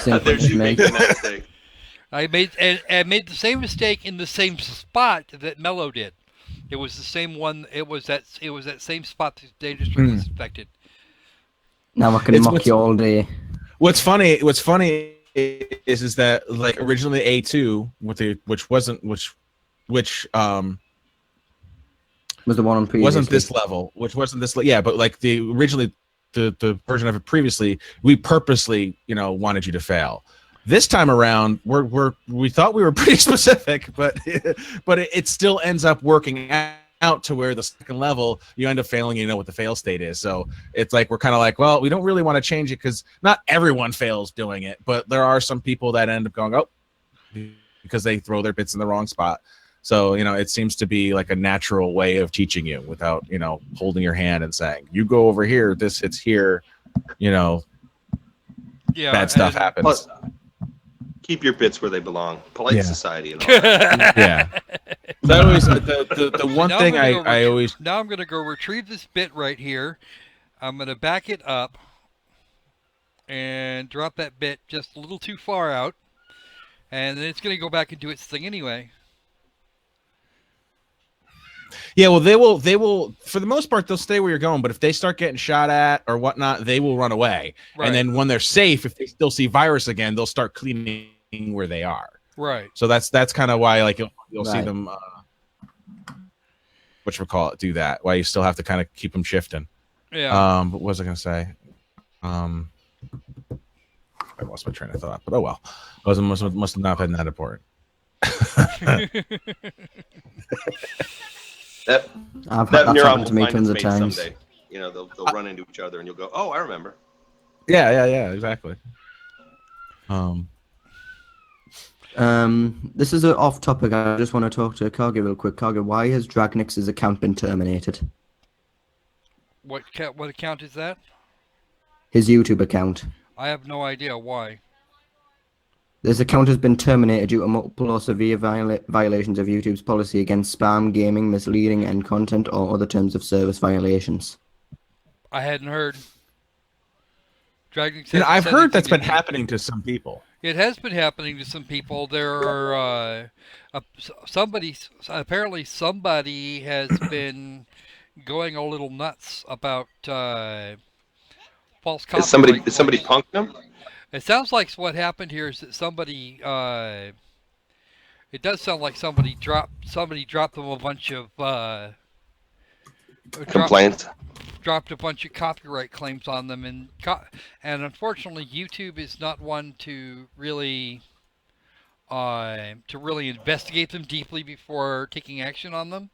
There's you making that mistake. I made the same mistake in the same spot that Mellow did. It was the same one. It was that same spot that the data stream was infected. Now I can mock you all day. What's funny is that like originally A2 which was the one on previous. Wasn't this level, but like originally the version of it previously, we purposely wanted you to fail. This time around, we thought we were pretty specific, but it still ends up working out to where the second level you end up failing. You know what the fail state is, so it's like we're kind of like, well, we don't really want to change it because not everyone fails doing it, but there are some people that end up going because they throw their bits in the wrong spot. So it seems to be like a natural way of teaching you without holding your hand and saying, you go over here, this hits here, bad stuff happens. Plus, keep your bits where they belong. Polite society and all that. Yeah. That always the one thing I always. Now I'm going to go retrieve this bit right here. I'm going to back it up and drop that bit just a little too far out, and then it's going to go back and do its thing anyway. Yeah, well, they will for the most part they'll stay where you're going, but if they start getting shot at or whatnot, they will run away. Right. And then when they're safe, if they still see virus again, they'll start cleaning where they are. Right. So that's kind of why like you'll see Right. them whatchamacallit do that. Why you still have to kind of keep them shifting. Yeah. But what was I gonna say? I lost my train of thought, but oh well. Must not have been that important. That That that that's neuron happened will to me find its tons of mate times. someday. You know, they'll run into each other, and you'll go, "Oh, I remember." Yeah, exactly. This is off topic. I just want to talk to Kage real quick. Kage, why has Dragnix's account been terminated? What account is that? His YouTube account. I have no idea why. This account has been terminated due to multiple or severe violations of YouTube's policy against spam, gaming, misleading, and content or other terms of service violations. I hadn't heard. Dragon You know, hasn't I've said heard that's anything been to me. happening to some people. It has been happening to some people. There are apparently somebody has been going a little nuts about false Is somebody copyright claims. punking them? It sounds like what happened here is that somebody. It does sound like somebody dropped them a bunch of Complaints. dropped a bunch of copyright claims on them, and unfortunately YouTube is not one to really investigate them deeply before taking action on them.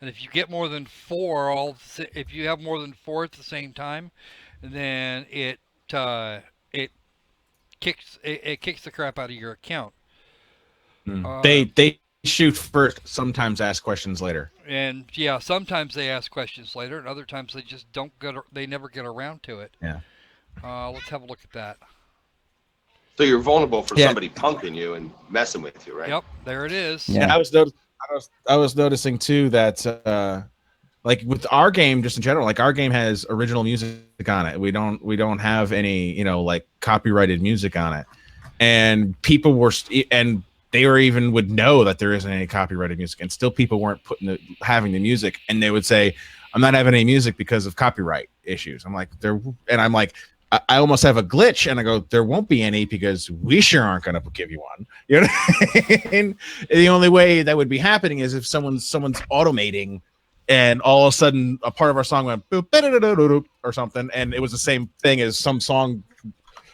And if you get more than four, if you have more than four at the same time, then it kicks the crap out of your account. They shoot first, sometimes ask questions later. And yeah, sometimes they ask questions later, and other times they just they never get around to it. Yeah. Let's have a look at that. So you're vulnerable for Yeah. somebody punking you and messing with you, right? Yep, there it is. Yeah. I was noticing too that like with our game, just in general, like our game has original music on it. We don't have any like copyrighted music on it, and people were and they were even would know that there isn't any copyrighted music, and still people weren't having the music, and they would say, "I'm not having any music because of copyright issues." I'm like, I'm like, I almost have a glitch, and I go, there won't be any because we sure aren't going to give you one. You know, and the only way that would be happening is if someone's automating, and all of a sudden a part of our song went boop, ba-da-da-da-da-da, or something, and it was the same thing as some song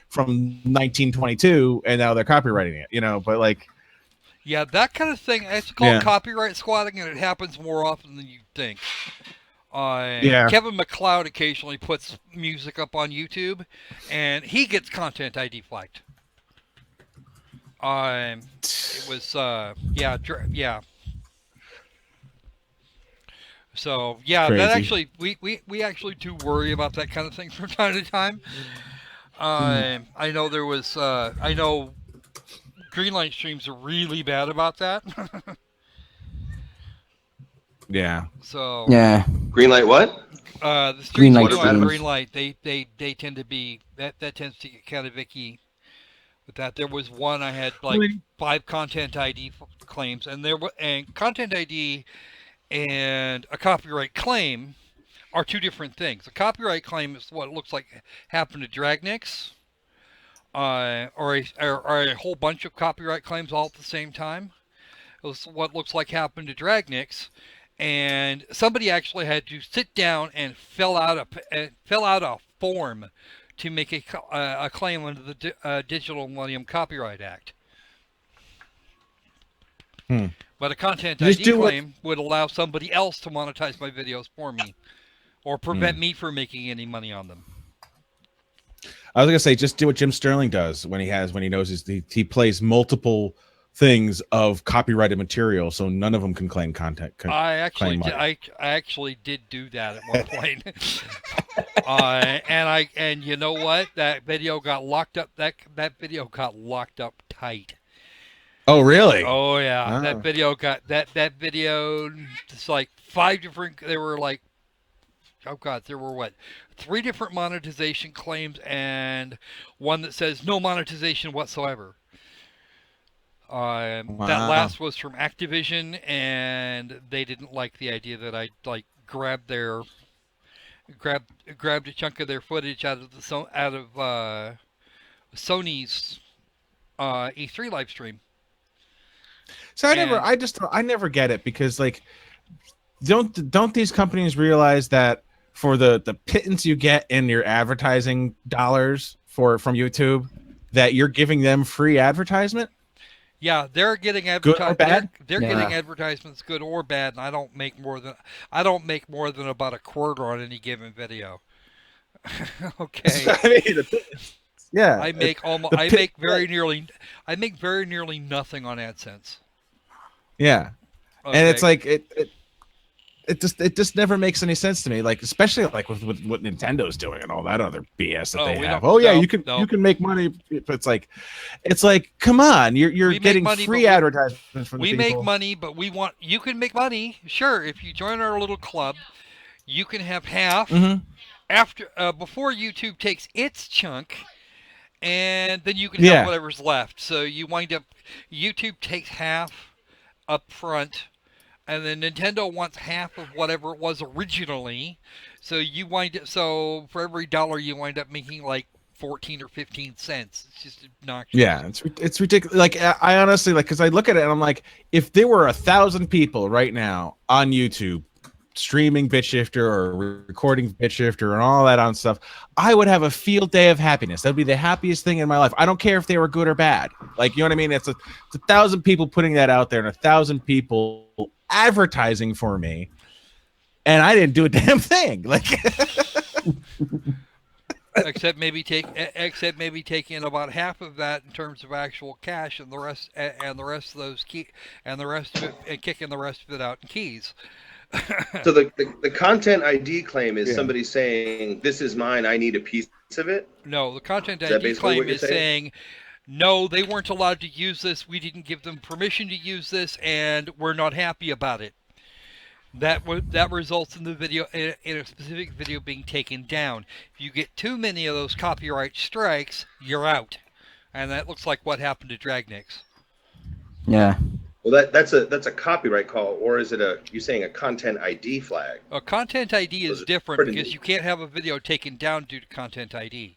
from 1922, and now they're copywriting it. But like, Yeah, that kind of thing. It's called copyright squatting, and it happens more often than you think. Yeah. Kevin MacLeod occasionally puts music up on YouTube, and he gets content ID flagged. It was yeah. So yeah, Crazy. that actually we actually do worry about that kind of thing from time to time. I know there was I know Greenlight streams are really bad about that. yeah. So Yeah. Greenlight what? The streams Greenlight we do on streams. Greenlight, they tend to be that tends to get kind of icky with that. There was one I had like 5 content ID claims, and content ID and a copyright claim are two different things. A copyright claim is what it looks like happened to Dragnix, or a whole bunch of copyright claims all at the same time. It was what looks like happened to Dragnix, and somebody actually had to sit down and fill out a form to make a claim under the Digital Millennium Copyright Act. But a content ID claim would allow somebody else to monetize my videos for me, or prevent me from making any money on them. I was gonna say, just do what Jim Sterling does when he knows he plays multiple things of copyrighted material, so none of them can claim content. I actually did do that at one point. And you know what? That video got locked up. That video got locked up tight. Oh really? Oh yeah. Oh. That video got that video. It's like 5 different. There were like, oh god, there were what? 3 different monetization claims and one that says no monetization whatsoever. That last was from Activision, and they didn't like the idea that I like grabbed a chunk of their footage out of Sony's E3 live stream. So And I never get it because like, don't these companies realize that for the pittance you get in your advertising dollars from YouTube, that you're giving them free advertisement, yeah, they're getting good or bad? they're getting Yeah. advertisements, good or bad, and I don't make more than about a quarter on any given video. Okay. I mean, yeah, I make almost the pit, I make very nearly nothing on AdSense. yeah, and it's Okay. like it just never makes any sense to me. Like especially like with what Nintendo's doing and all that other BS that Oh, they we have. don't Oh yeah, no, you no. can make money. But it's like come on, you're We make getting money, free advertisements from the we make people. money, but you can make money. Sure, if you join our little club, you can have half Hmm. after before YouTube takes its chunk, and then you can have Yeah, whatever's left. So you wind up YouTube takes half up front, and then Nintendo wants half of whatever it was originally. So for every dollar you wind up making like 14 or 15 cents. It's just obnoxious. yeah, it's ridiculous. Like I honestly like because I look at it and I'm like, if there were 1,000 people right now on YouTube streaming BitShifter or recording BitShifter and all that on stuff, I would have a field day of happiness. That'd be the happiest thing in my life. I don't care if they were good or bad. Like, you know what I mean? It's 1,000 people putting that out there and 1,000 people advertising for me, and I didn't do a damn thing. Like, Except maybe taking about half of that in terms of actual cash, and the rest of those key and the rest of it and kicking the rest of it out in keys. So the content ID claim is Yeah. somebody saying, "This is mine. I need a piece of it." No, the content Is that ID basically what claim you're is saying? saying no, they weren't allowed to use this. We didn't give them permission to use this, and we're not happy about it. That results in the video in a specific video being taken down. If you get too many of those copyright strikes, you're out, and that looks like what happened to Dragnix. Yeah. Well, that's a copyright call, or is it you saying a content ID flag? A content ID Those is are different pretty because neat. you can't have a video taken down due to content ID.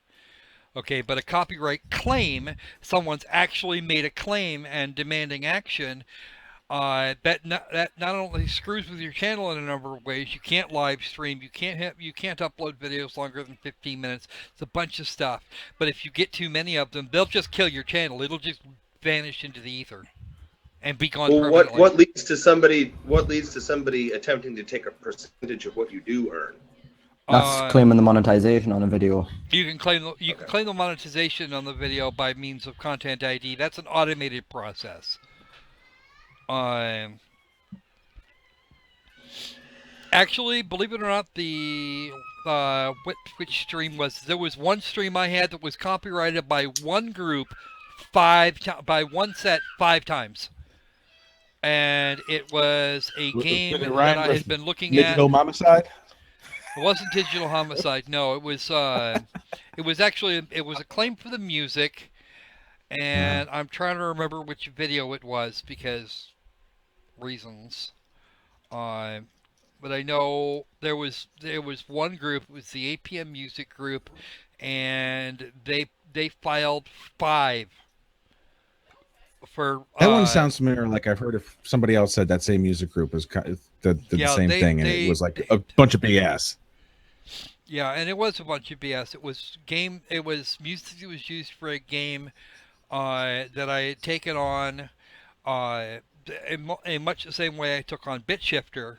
Okay, but a copyright claim, someone's actually made a claim and demanding action. That not only screws with your channel in a number of ways. You can't live stream. You can't upload videos longer than 15 minutes. It's a bunch of stuff. But if you get too many of them, they'll just kill your channel. It'll just vanish into the ether and be gone Well, permanently. what leads to somebody attempting to take a percentage of what you do earn? That's claiming the monetization on a video. You can claim the monetization on the video by means of content ID. That's an automated process. Actually, believe it or not, which stream there was one stream I had that was copyrighted by one group by one set 5 times, and it was a game Did it that rhyme I with had been looking at. Digital Homicide? It wasn't Digital Homicide. No, it was it was a claim for the music, and I'm trying to remember which video it was because reasons. But I know there was one group. It was the APM Music Group, and they filed 5 for. That one sounds familiar. Like I've heard if somebody else said that same music group was did the Yeah, same thing, and it was like a bunch of BS. Yeah, and it was a bunch of BS. It was music that was used for a game that I had taken on in much the same way I took on BitShifter,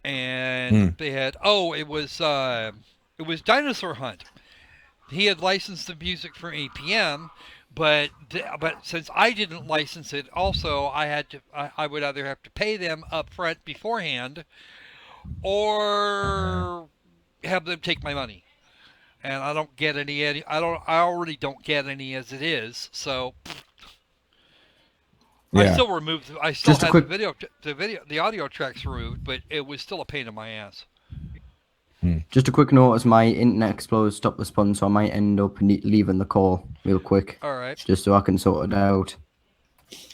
and they had it was Dinosaur Hunt. He had licensed the music from APM, but since I didn't license it, also I would either have to pay them up front beforehand, or have them take my money. And I don't get any. I already don't get any as it is. So Yeah. I still removed. I still Just a had quick- the audio tracks removed, but it was still a pain in my ass. Just a quick note, as my Internet Explorer stopped responding, so I might end up leaving the call real quick, All right. just so I can sort it out.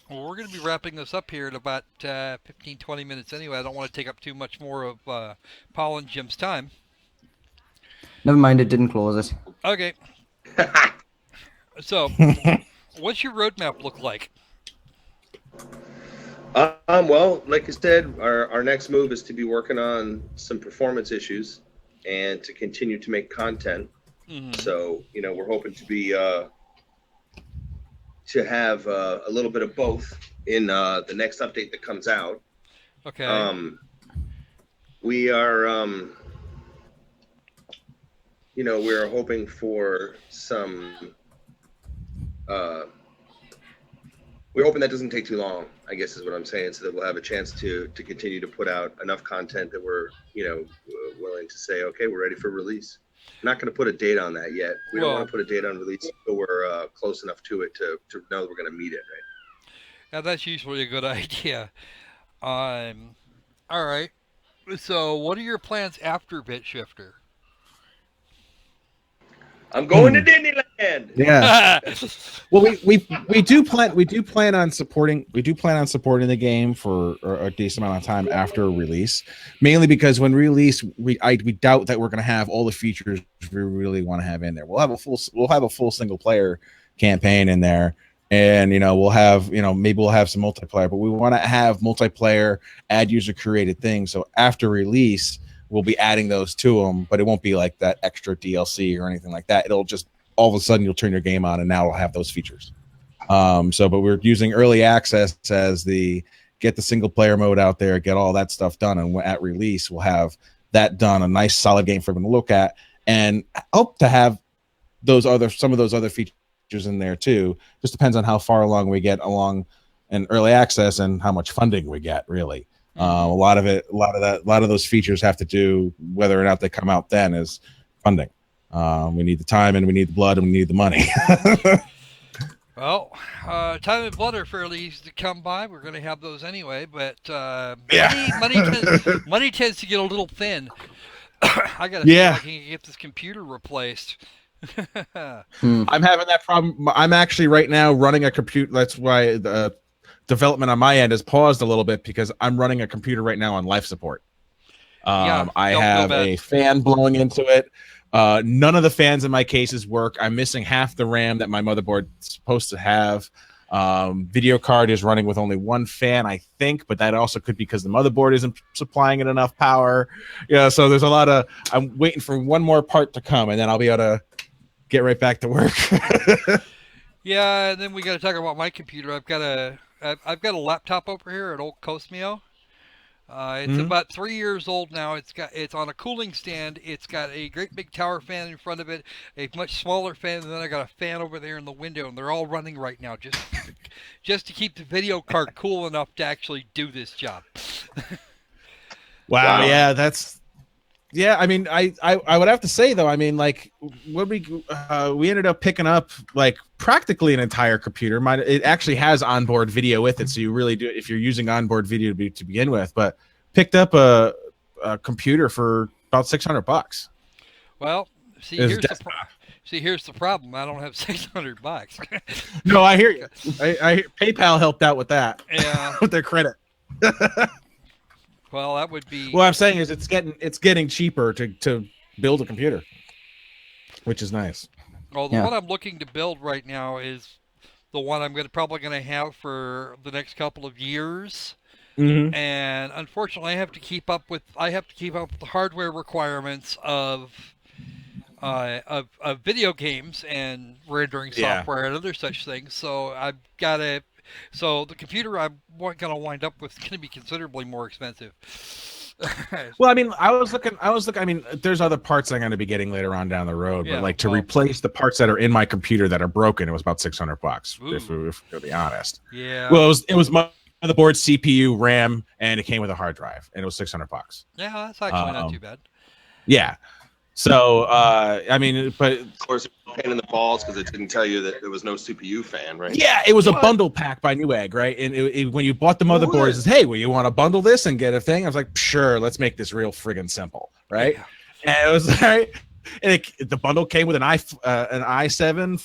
Well, we're going to be wrapping this up here in about 15, 20 minutes anyway. I don't want to take up too much more of Paul and Jim's time. Never mind, it didn't close it. Okay. So, what's your roadmap look like? Well, like I said, our next move is to be working on some performance issues and to continue to make content. Hmm. So, we're hoping to have a little bit of both in the next update that comes out. Okay. Um, we are, we're hoping for some. Uh, we're hoping that doesn't take too long, I guess is what I'm saying, so that we'll have a chance to continue to put out enough content that we're willing to say, okay, we're ready for release. I'm not going to put a date on that yet. We don't want Well, to put a date on release until we're close enough to it to know that we're going to meet it, right? yeah, that's usually a good idea. Um, all right. So, what are your plans after Bit Shifter? I'm going to Hmm. Disneyland. Yeah. Yeah. Well, we do plan on supporting the game for a decent amount of time after release, mainly because when release we doubt that we're going to have all the features we really want to have in there. We'll have a full single player campaign in there, and we'll have maybe we'll have some multiplayer, but we want to have multiplayer, add user created things. So after release, we'll be adding those to them, but it won't be like that extra DLC or anything like that. It'll just all of a sudden you'll turn your game on and now it'll have those features. But we're using early access as the get the single player mode out there, get all that stuff done, and at release we'll have that done, a nice solid game for everyone to look at, and hope to have some of those other features in there too. Just depends on how far along we get along in early access and how much funding we get, really. A lot of those features have to do whether or not they come out then is funding. We need the time and we need the blood and we need the money. Well, time and blood are fairly easy to come by. We're going to have those anyway, but Yeah. money tends to get a little thin. I got to see if I Yeah. can get this computer replaced. Hmm. I'm having that problem. I'm actually right now running a computer. That's why the development on my end has paused a little bit because I'm running a computer right now on life support. Yeah, I you'll have bet. a fan blowing into it. None of the fans in my cases work. I'm missing half the RAM that my motherboard is supposed to have. Video card is running with only one fan, I think, but that also could be because the motherboard isn't supplying it enough power. Yeah, so there's a lot of. I'm waiting for one more part to come, and then I'll be able to get right back to work. Yeah, and then we got to talk about my computer. I've got a laptop over here at Old Cosmeo. It's Mhm. about 3 years old now. It's on a cooling stand. It's got a great big tower fan in front of it, a much smaller fan, and then I got a fan over there in the window, and they're all running right now just to keep the video card cool enough to actually do this job. Wow, Wow. yeah, that's yeah. I mean, I would have to say though, I mean, like what we ended up picking up like practically an entire computer. It actually has onboard video with it, so you really do if you're using onboard video to begin with. But picked up a computer for about $600. Well, It was desktop. here's the problem. I don't have $600. No, I hear you. I PayPal helped out with that Yeah. with their credit. Well, that would be. What I'm saying is it's getting cheaper to build a computer, which is nice. Well, the Yeah. one I'm looking to build right now is the one I'm probably going to have for the next couple of years. Mm-hmm. And unfortunately, I have to keep up with the hardware requirements of video games and rendering Yeah. software and other such things. So I've got to. So the computer I'm going to wind up with is going to be considerably more expensive. Well, I mean, I was looking. I mean, there's other parts I'm going to be getting later on down the road, Yeah, but like to well- replace the parts that are in my computer that are broken, it was about $600. Ooh. If to be honest. Yeah. Well, it was my motherboard, CPU, RAM, and it came with a hard drive, and it was $600. Yeah, that's actually not Um, too bad. Yeah. So, I mean, but Of course, pain in the balls because it didn't tell you that there was no CPU fan, right? yeah, it was a What? bundle pack by Newegg, right? And when you bought the motherboard, it says, "Hey, well, you want to bundle this and get a thing?" I was like, "Sure, let's make this real friggin' simple, right?" Yeah. And it was right. And the bundle came with an i7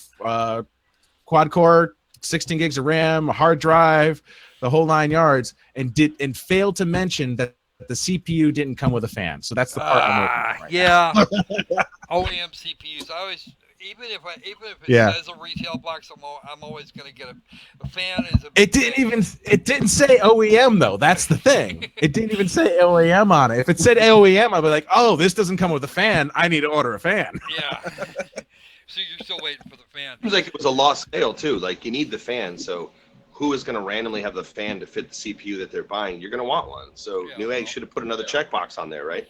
quad core, 16 gigs of RAM, a hard drive, the whole 9 yards, and failed to mention that the CPU didn't come with a fan. So that's the part I'm waiting for right Yeah. OEM CPUs. even if it Yeah. says a retail box, I'm always gonna get a fan. Is a It didn't say OEM though. That's the thing. It didn't even say OEM on it. If it said OEM, I'd be like, oh, this doesn't come with a fan. I need to order a fan. Yeah. So you're still waiting for the fan. Seems like it was a lost sale too. Like you need the fan, so who is going to randomly have the fan to fit the CPU that they're buying? You're going to want one. So Yeah, Newegg well, should have put another checkbox on there, right?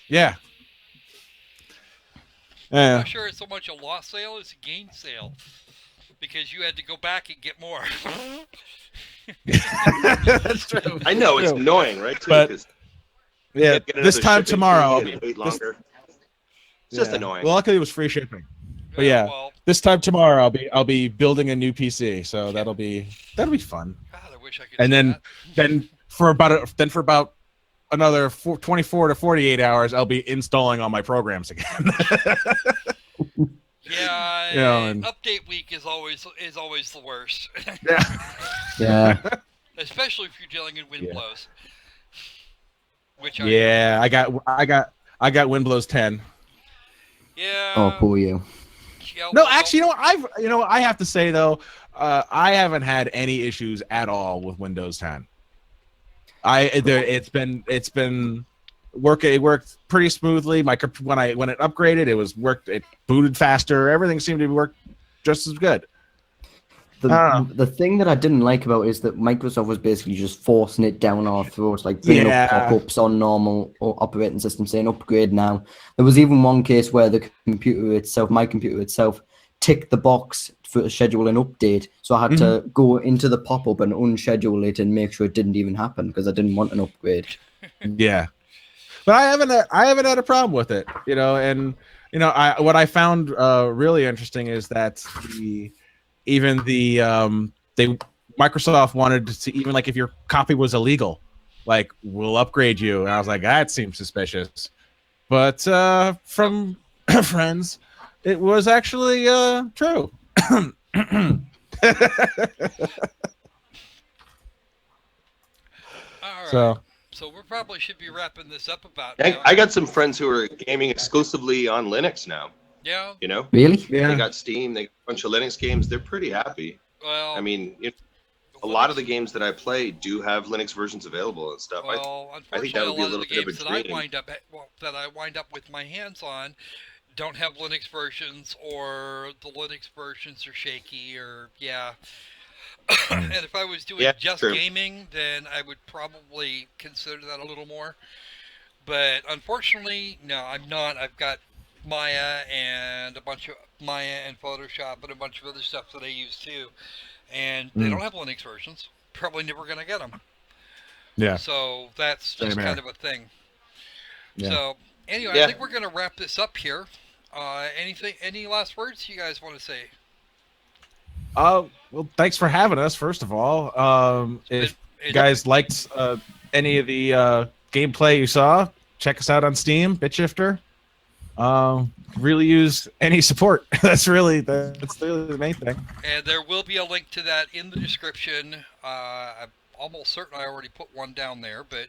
Yeah. I'm Yeah. not sure it's so much a lost sale as a gain sale, because you had to go back and get more. That's true. I know it's True. annoying, right? Too, But 'cause yeah, you get this another time shipping tomorrow, fee I'll and be you wait this- longer. It's just yeah. annoying. Well, luckily it was free shipping. But yeah, Well, this time tomorrow, I'll be building a new PC, so that'll be fun. God, I wish I could. And do then that. for about another 24 to 48 hours, I'll be installing all my programs again. Yeah, you know, and- update week is always the worst, Yeah. especially if you're dealing in wind Yeah. blows. Which Yeah, I got Windblows 10. Yeah. Oh, poor you. Yeah, No, well, actually, I have to say though, I haven't had any issues at all with Windows 10. It's been it worked pretty smoothly. When it upgraded, it booted faster. Everything seemed to work just as good. The thing that I didn't like about it is that Microsoft was basically just forcing it down our throats, like bringing up pop-ups on normal operating systems saying upgrade now. There was even one case where my computer itself, ticked the box for schedule an update. So I had to go into the pop-up and unschedule it and make sure it didn't even happen because I didn't want an upgrade. Yeah, but I haven't had a problem with it. What I found really interesting is that Microsoft wanted to even like if your copy was illegal, like we'll upgrade you, and I was like that seems suspicious, but from friends, it was actually true. All right. So we probably should be wrapping this up about now. I got some friends who are gaming exclusively on Linux now. Yeah. You know, Really? they got Steam, they got a bunch of Linux games. They're pretty happy. Well, I mean, a lot of the games that I play do have Linux versions available and stuff. Well, I think that unfortunately, would be a a lot of little the bit of games a that I dream. wind up with my hands on don't have Linux versions, or the Linux versions are shaky, or yeah. And if I was doing just true. gaming, then I would probably consider that a little more. But unfortunately, no, I'm not. I've got Maya and Photoshop and a bunch of other stuff that I use too, and they don't have Linux versions. Probably never gonna get them. Yeah. So that's just Same here. kind of a thing. Yeah. So anyway, Yeah. I think we're gonna wrap this up here. Any last words you guys want to say? Well, thanks for having us. First of all, if you guys liked any of the gameplay you saw, check us out on Steam, BitShifter. Really use any support. That's really the main thing. And there will be a link to that in the description. I'm almost certain I already put one down there, but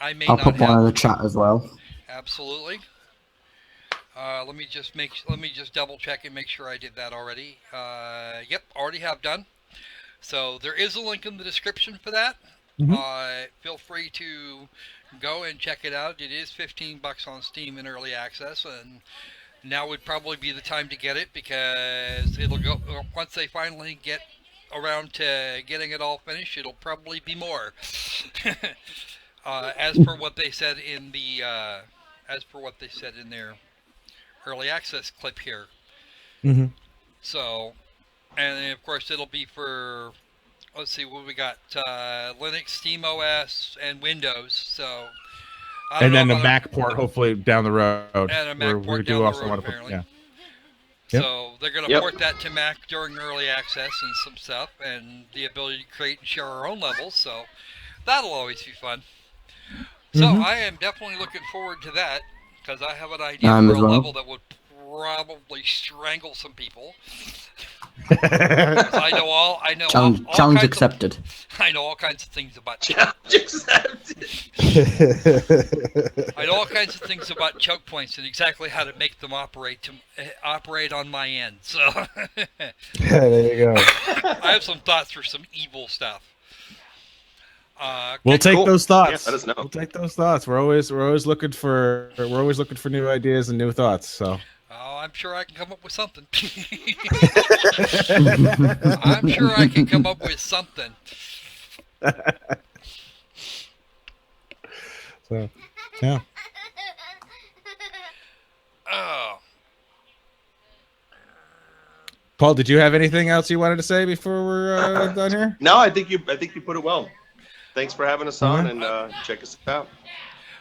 I may I'll not put have. one in the chat as well. Absolutely. Let me just double check and make sure I did that already. Yep, already have done. So there is a link in the description for that. Feel free to go and check it out. It is $15 on Steam in early access, and now would probably be the time to get it because it'll go once they finally get around to getting it all finished. It'll probably be more. As per what they said in their early access clip here. So, and then of course it'll be for, let's see what we got, Linux, Steam OS, and Windows. So, And then the Mac port, hopefully down the road. And a Mac port down the road, apparently. Yeah. So they're going to port that to Mac during early access and some stuff, and the ability to create and share our own levels. So that'll always be fun. So I am definitely looking forward to that because I have an idea for a level that would probably strangle some people. 'Cause I know all Challenge kinds accepted. I know all kinds of things about Challenge accepted. I know all kinds of things about choke points and exactly how to make them operate on my end. So There you go. I have some thoughts for some evil stuff. We'll take cool. those thoughts. Yeah, let us know. We'll take those thoughts. We're always looking for new ideas and new thoughts. So Oh, I'm sure I can come up with something. I'm sure I can come up with something. so yeah. Oh. Paul, did you have anything else you wanted to say before we're done here? No, I think you put it well. Thanks for having us on, and check us out.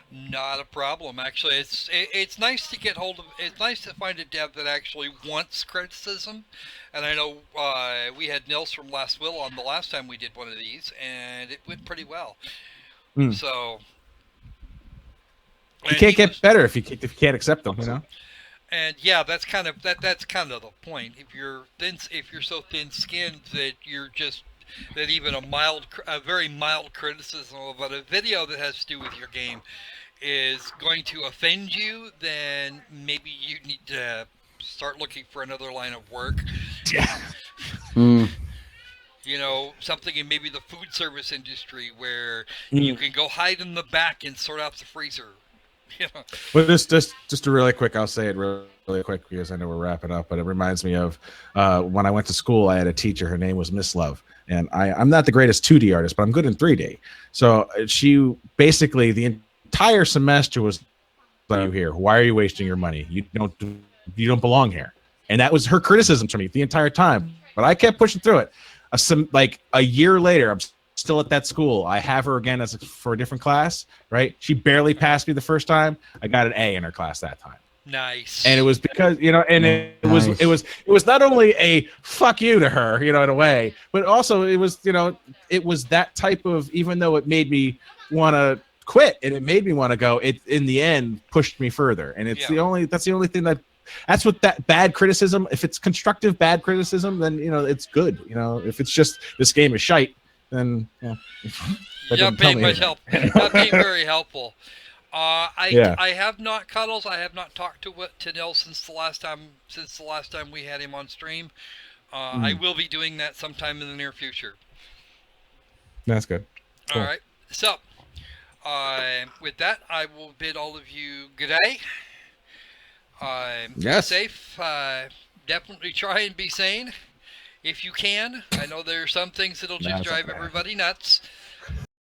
Not a problem. Actually, it's nice to get hold of. It's nice to find a dev that actually wants criticism, and I know we had Nils from Last Will on the last time we did one of these, and it went pretty well. So you can't get better if you can't accept them, you know. And yeah, that's kind of the point. If you're so thin-skinned that you're just that even a very mild criticism about a video that has to do with your game is going to offend you, then maybe you need to start looking for another line of work. Yeah. You know, something in maybe the food service industry where you can go hide in the back and sort out the freezer. Yeah. Well, just a really quick. I'll say it really quick because I know we're wrapping up. But it reminds me of when I went to school. I had a teacher. Her name was Miss Love, and I'm not the greatest 2D artist, but I'm good in 3D. So she basically the entire semester was like, here. Why are you wasting your money? You don't belong here. And that was her criticism to me the entire time. But I kept pushing through it. Like a year later, I'm still at that school. I have her again for a different class, right? She barely passed me the first time. I got an A in her class that time. Nice. And it was because, you know, and it was not only a fuck you to her, you know, in a way, but also it was, you know, it was that type of, even though it made me want to quit and it made me want to go, it in the end pushed me further. And it's that's the only thing that's what that bad criticism, if it's constructive bad criticism, then, you know, it's good. You know, if it's just this game is shite, then not being much help. Not being very helpful. I have not Cuddles. I have not talked to Nils since the last time we had him on stream. I will be doing that sometime in the near future. That's good. Cool. All right. So, with that, I will bid all of you good day. Be safe. Definitely try and be sane if you can. I know there are some things that'll just drive everybody nuts.